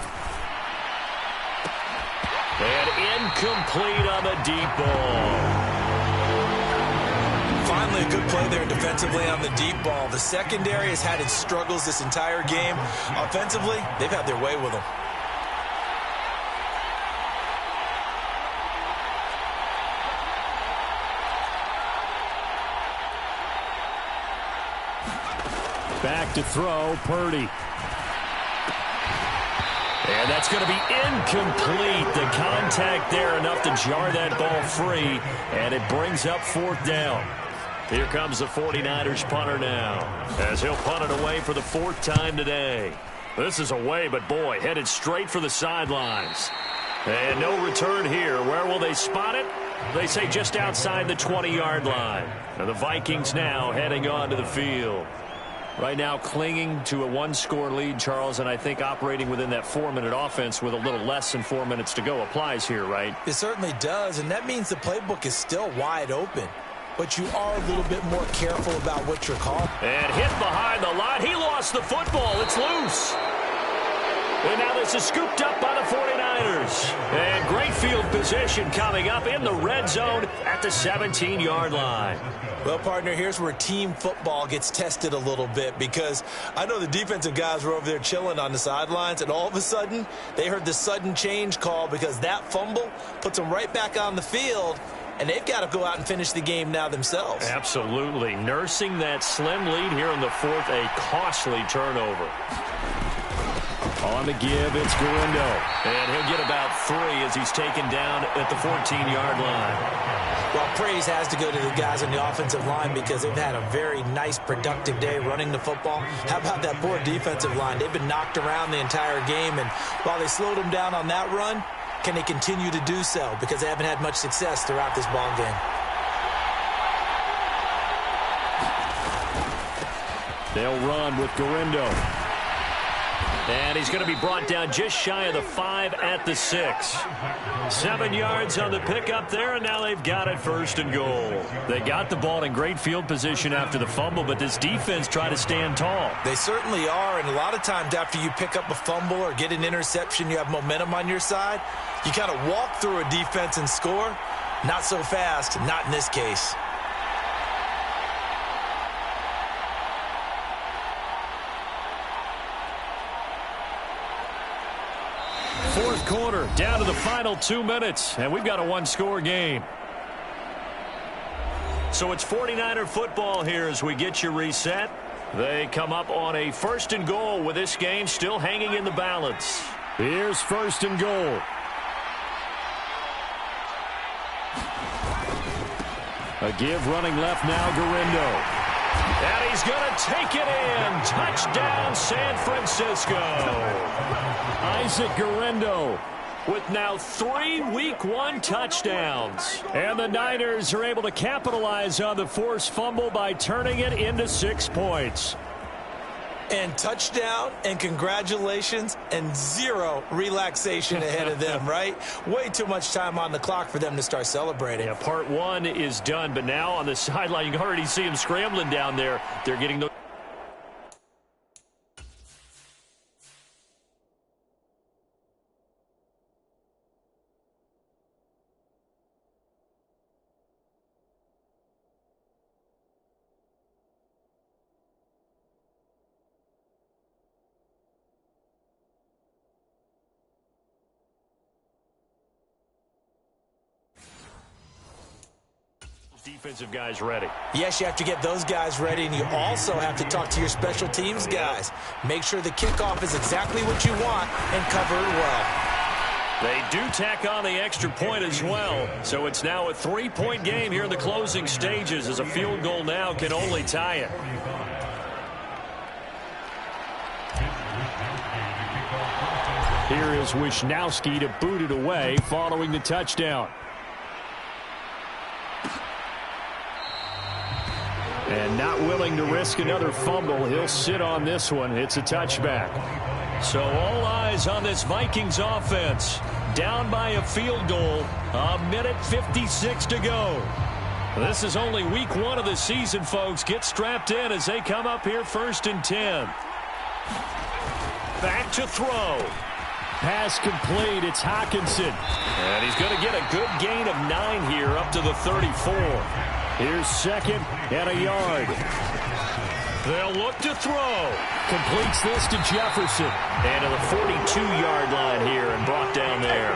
S4: And incomplete on the deep ball.
S3: Finally a good play there defensively on the deep ball. The secondary has had its struggles this entire game. Offensively, they've had their way with them.
S2: Back to throw, Purdy.
S4: And that's going to be incomplete. The contact there enough to jar that ball free, and it brings up 4th down. Here comes the 49ers punter now, as he'll punt it away for the 4th time today. This is away, but boy, headed straight for the sidelines. And no return here. Where will they spot it? They say just outside the 20-yard line. And the Vikings now heading onto the field. Right now clinging to a 1-score lead, Charles, and I think operating within that 4-minute offense with a little less than 4 minutes to go applies here, right?
S3: It certainly does, and that means the playbook is still wide open. But you are a little bit more careful about what you're calling.
S4: And hit behind the line. He lost the football. It's loose. And now this is scooped up by the 49ers. And great field position coming up in the red zone at the 17-yard line.
S3: Well, partner, here's where team football gets tested a little bit because I know the defensive guys were over there chilling on the sidelines, and all of a sudden they heard the sudden change call because that fumble puts them right back on the field, and they've got to go out and finish the game now themselves.
S4: Absolutely. Nursing that slim lead here in the fourth, a costly turnover.
S2: On the give, it's Gurindo.
S4: And he'll get about 3 as he's taken down at the 14-yard line.
S3: Well, praise has to go to the guys on the offensive line because they've had a very nice, productive day running the football. How about that poor defensive line? They've been knocked around the entire game, and while they slowed them down on that run, can they continue to do so? Because they haven't had much success throughout this ball game.
S2: They'll run with Gurindo.
S4: And he's going to be brought down just shy of the 5 at the 6. 7 yards on the pickup there, and now they've got it 1st and goal.
S2: They got the ball in great field position after the fumble, but this defense tried to stand tall.
S3: They certainly are, and a lot of times after you pick up a fumble or get an interception, you have momentum on your side. You kind of walk through a defense and score. Not so fast, not in this case.
S2: Fourth quarter, down to the final 2 minutes, and we've got a one-score game.
S4: So it's 49er football here as we get you reset. They come up on a 1st and goal with this game still hanging in the balance.
S2: Here's 1st and goal. A give running left now, Gurindo.
S4: And he's going to take it in. Touchdown, San Francisco.
S2: Isaac Gurindo
S4: with now 3 Week 1 touchdowns.
S2: And the Niners are able to capitalize on the forced fumble by turning it into 6 points.
S3: And touchdown, and congratulations, and 0 relaxation ahead of them, right? Way too much time on the clock for them to start celebrating.
S4: Yeah, part 1 is done, but now on the sideline, you can already see them scrambling down there. They're getting the... defensive guys ready.
S3: Yes, you have to get those guys ready, and you also have to talk to your special teams guys. Make sure the kickoff is exactly what you want and cover it well.
S4: They do tack on the extra point as well, so it's now a 3-point game here in the closing stages as a field goal now can only tie it.
S2: Here is Wisnowski to boot it away following the touchdown. And not willing to risk another fumble, he'll sit on this one. It's a touchback.
S4: So all eyes on this Vikings offense. Down by a field goal, 1:56 to go. This is only week 1 of the season, folks. Get strapped in as they come up here 1st and 10. Back to throw.
S2: Pass complete. It's Hockenson.
S4: And he's going to get a good gain of 9 here up to the 34.
S2: Here's 2nd and a yard.
S4: They'll look to throw.
S2: Completes this to Jefferson.
S4: And to the 42-yard line here and brought down there.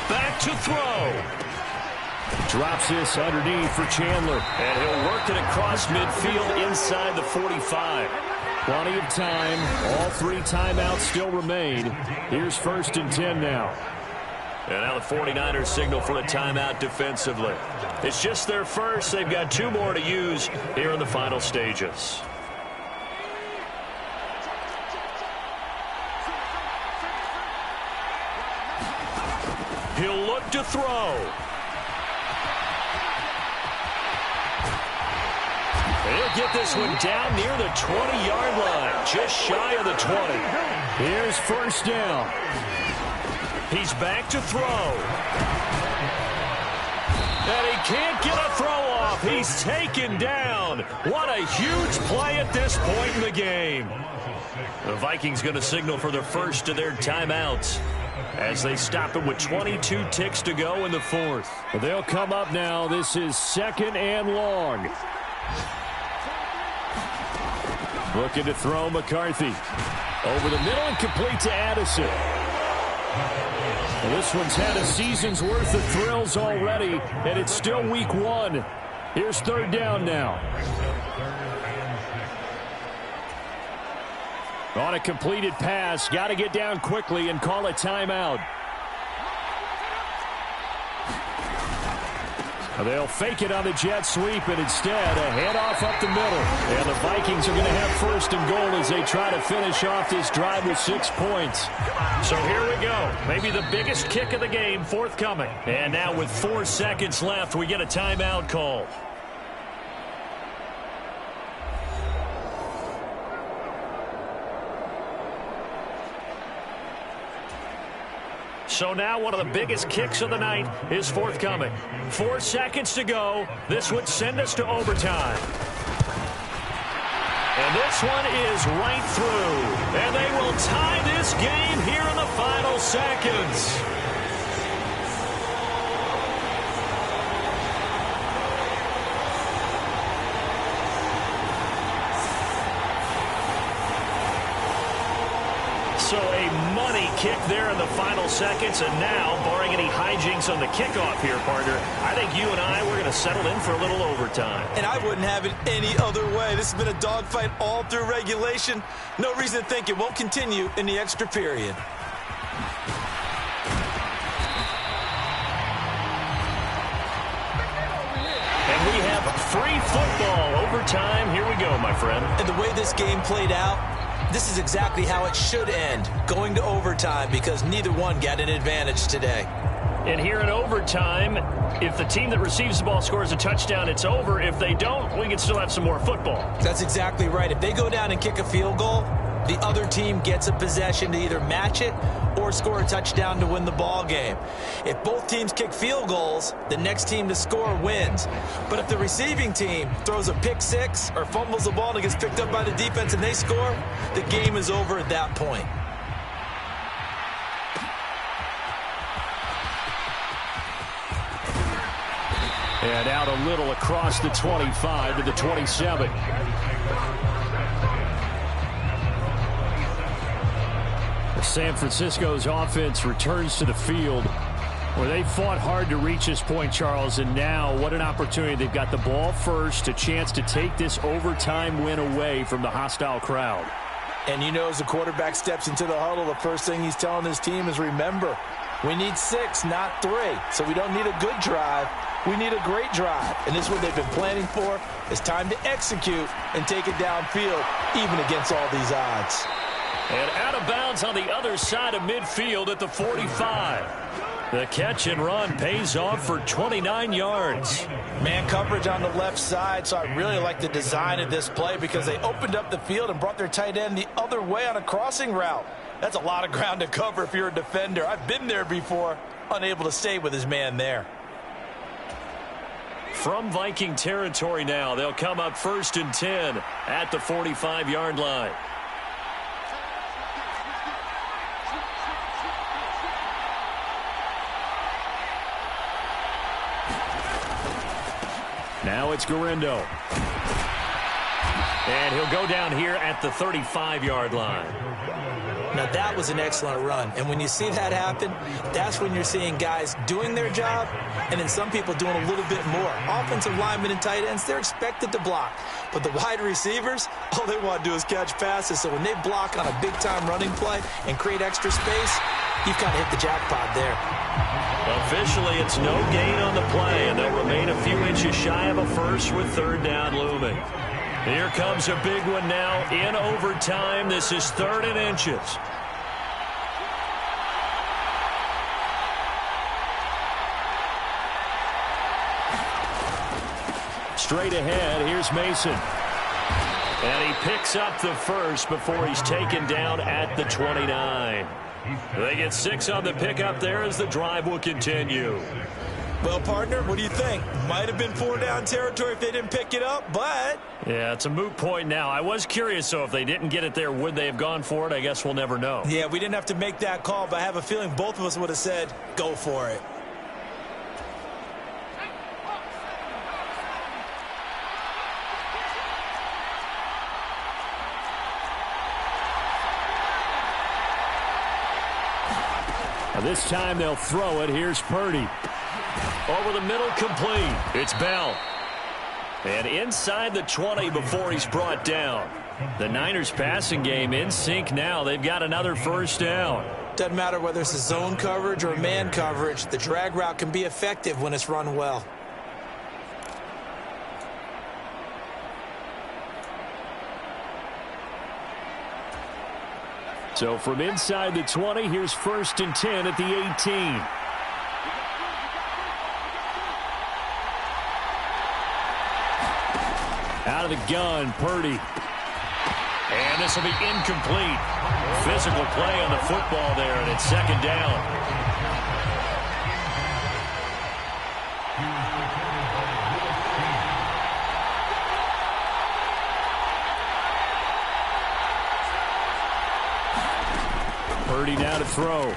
S4: Back to throw.
S2: Drops this underneath for Chandler.
S4: And he'll work it across midfield inside the 45.
S2: Plenty of time. All 3 timeouts still remain. Here's 1st and 10 now.
S4: And now the 49ers signal for a timeout defensively. It's just their first. They've got 2 more to use here in the final stages. He'll look to throw. He'll get this one down near the 20-yard line, just shy of the 20.
S2: Here's 1st down.
S4: He's back to throw. And he can't get a throw off. He's taken down. What a huge play at this point in the game. The Vikings going to signal for the first of their timeouts as they stop it with 22 ticks to go in the 4th.
S2: They'll come up now. This is 2nd and long. Looking to throw McCarthy. Over the middle and complete to Addison. Well, this one's had a season's worth of thrills already, and it's still week one. Here's third down now. On a completed pass, got to get down quickly and call a timeout. They'll fake it on the jet sweep, and instead a handoff up the middle. And the Vikings are going to have first and goal as they try to finish off this drive with 6 points.
S4: So here we go. Maybe the biggest kick of the game forthcoming. And now with 4 seconds left, we get a timeout call. So now one of the biggest kicks of the night is forthcoming. 4 seconds to go. This would send us to overtime. And this one is right through. And they will tie this game here in the final seconds. So a money kick there in the final seconds, and now, barring any hijinks on the kickoff here, partner, I think you and I, we're going to settle in for a little overtime.
S3: And I wouldn't have it any other way. This has been a dogfight all through regulation. No reason to think it won't continue in the extra period.
S4: And we have free football overtime. Here we go, my friend.
S3: And the way this game played out, this is exactly how it should end, going to overtime, because neither one got an advantage today.
S4: And here in overtime, if the team that receives the ball scores a touchdown, it's over. If they don't, we can still have some more football.
S3: That's exactly right. If they go down and kick a field goal, the other team gets a possession to either match it or score a touchdown to win the ball game. If both teams kick field goals, the next team to score wins. But if the receiving team throws a pick six or fumbles the ball and it gets picked up by the defense and they score, the game is over at that point.
S2: And out a little across the 25 to the 27. San Francisco's offense returns to the field where they fought hard to reach this point, Charles, and now what an opportunity. They've got the ball first, a chance to take this overtime win away from the hostile crowd.
S3: And you know, as the quarterback steps into the huddle, the first thing he's telling his team is, remember, we need 6, not 3. So we don't need a good drive. We need a great drive. And this is what they've been planning for. It's time to execute and take it downfield, even against all these odds.
S4: And out of bounds on the other side of midfield at the 45. The catch and run pays off for 29 yards.
S3: Man coverage on the left side, so I really like the design of this play because they opened up the field and brought their tight end the other way on a crossing route. That's a lot of ground to cover if you're a defender. I've been there before, unable to stay with his man there.
S4: From Viking territory now, they'll come up 1st and 10 at the 45-yard line.
S2: Now it's Garendo.
S4: And he'll go down here at the 35-yard line.
S3: Now, that was an excellent run. And when you see that happen, that's when you're seeing guys doing their job and then some people doing a little bit more. Offensive linemen and tight ends, they're expected to block. But the wide receivers, all they want to do is catch passes. So when they block on a big-time running play and create extra space, you've kind of hit the jackpot there.
S4: Officially, it's no gain on the play, and they'll remain a few inches shy of a first with 3rd down looming. Here comes a big one now in overtime. This is 3rd and inches.
S2: Straight ahead, here's Mason.
S4: And he picks up the first before he's taken down at the 29. They get 6 on the pickup there as the drive will continue.
S3: Well, partner, what do you think? Might have been 4-down territory if they didn't pick it up, but...
S4: Yeah, it's a moot point now. I was curious, so if they didn't get it there, would they have gone for it? I guess we'll never know.
S3: Yeah, we didn't have to make that call, but I have a feeling both of us would have said, go for it.
S2: This time they'll throw it. Here's Purdy.
S4: Over the middle, complete. It's Bell. And inside the 20 before he's brought down. The Niners passing game in sync now. They've got another first down.
S3: Doesn't matter whether it's a zone coverage or man coverage. The drag route can be effective when it's run well.
S2: So from inside the 20, here's 1st and 10 at the 18. Out of the gun, Purdy.
S4: And this will be incomplete. Physical play on the football there, and it's 2nd down.
S2: Purdy now to throw.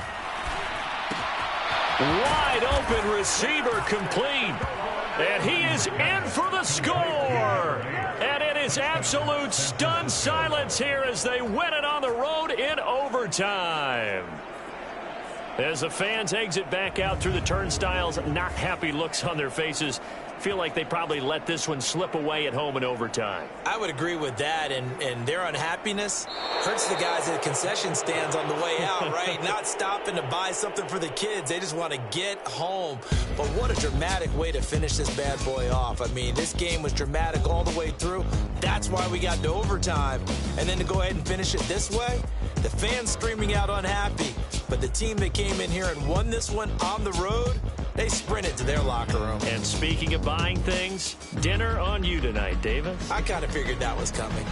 S4: Wide open receiver complete. And he is in for the score. And it is absolute stunned silence here as they win it on the road in overtime. As the fans exit back out through the turnstiles, not happy looks on their faces. Feel like they probably let this one slip away at home in overtime.
S3: I would agree with that, and their unhappiness hurts the guys at the concession stands on the way out, right? Not stopping to buy something for the kids. They just want to get home. But what a dramatic way to finish this bad boy off. I mean, this game was dramatic all the way through. That's why we got to overtime. And then to go ahead and finish it this way, the fans screaming out unhappy. But the team that came in here and won this one on the road, they sprinted to their locker room.
S4: And speaking of buying things, dinner on you tonight, Davis.
S3: I kind of figured that was coming.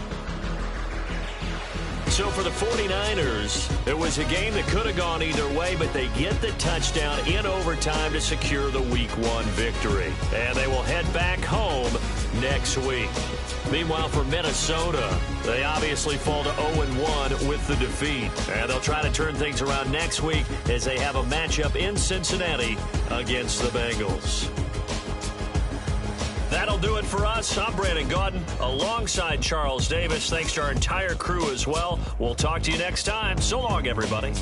S4: So for the 49ers, it was a game that could have gone either way, but they get the touchdown in overtime to secure the Week 1 victory. And they will head back home next week. Meanwhile, for Minnesota, they obviously fall to 0-1 with the defeat. And they'll try to turn things around next week as they have a matchup in Cincinnati against the Bengals. That'll do it for us. I'm Brandon Gaudin alongside Charles Davis. Thanks to our entire crew as well. We'll talk to you next time. So long, everybody.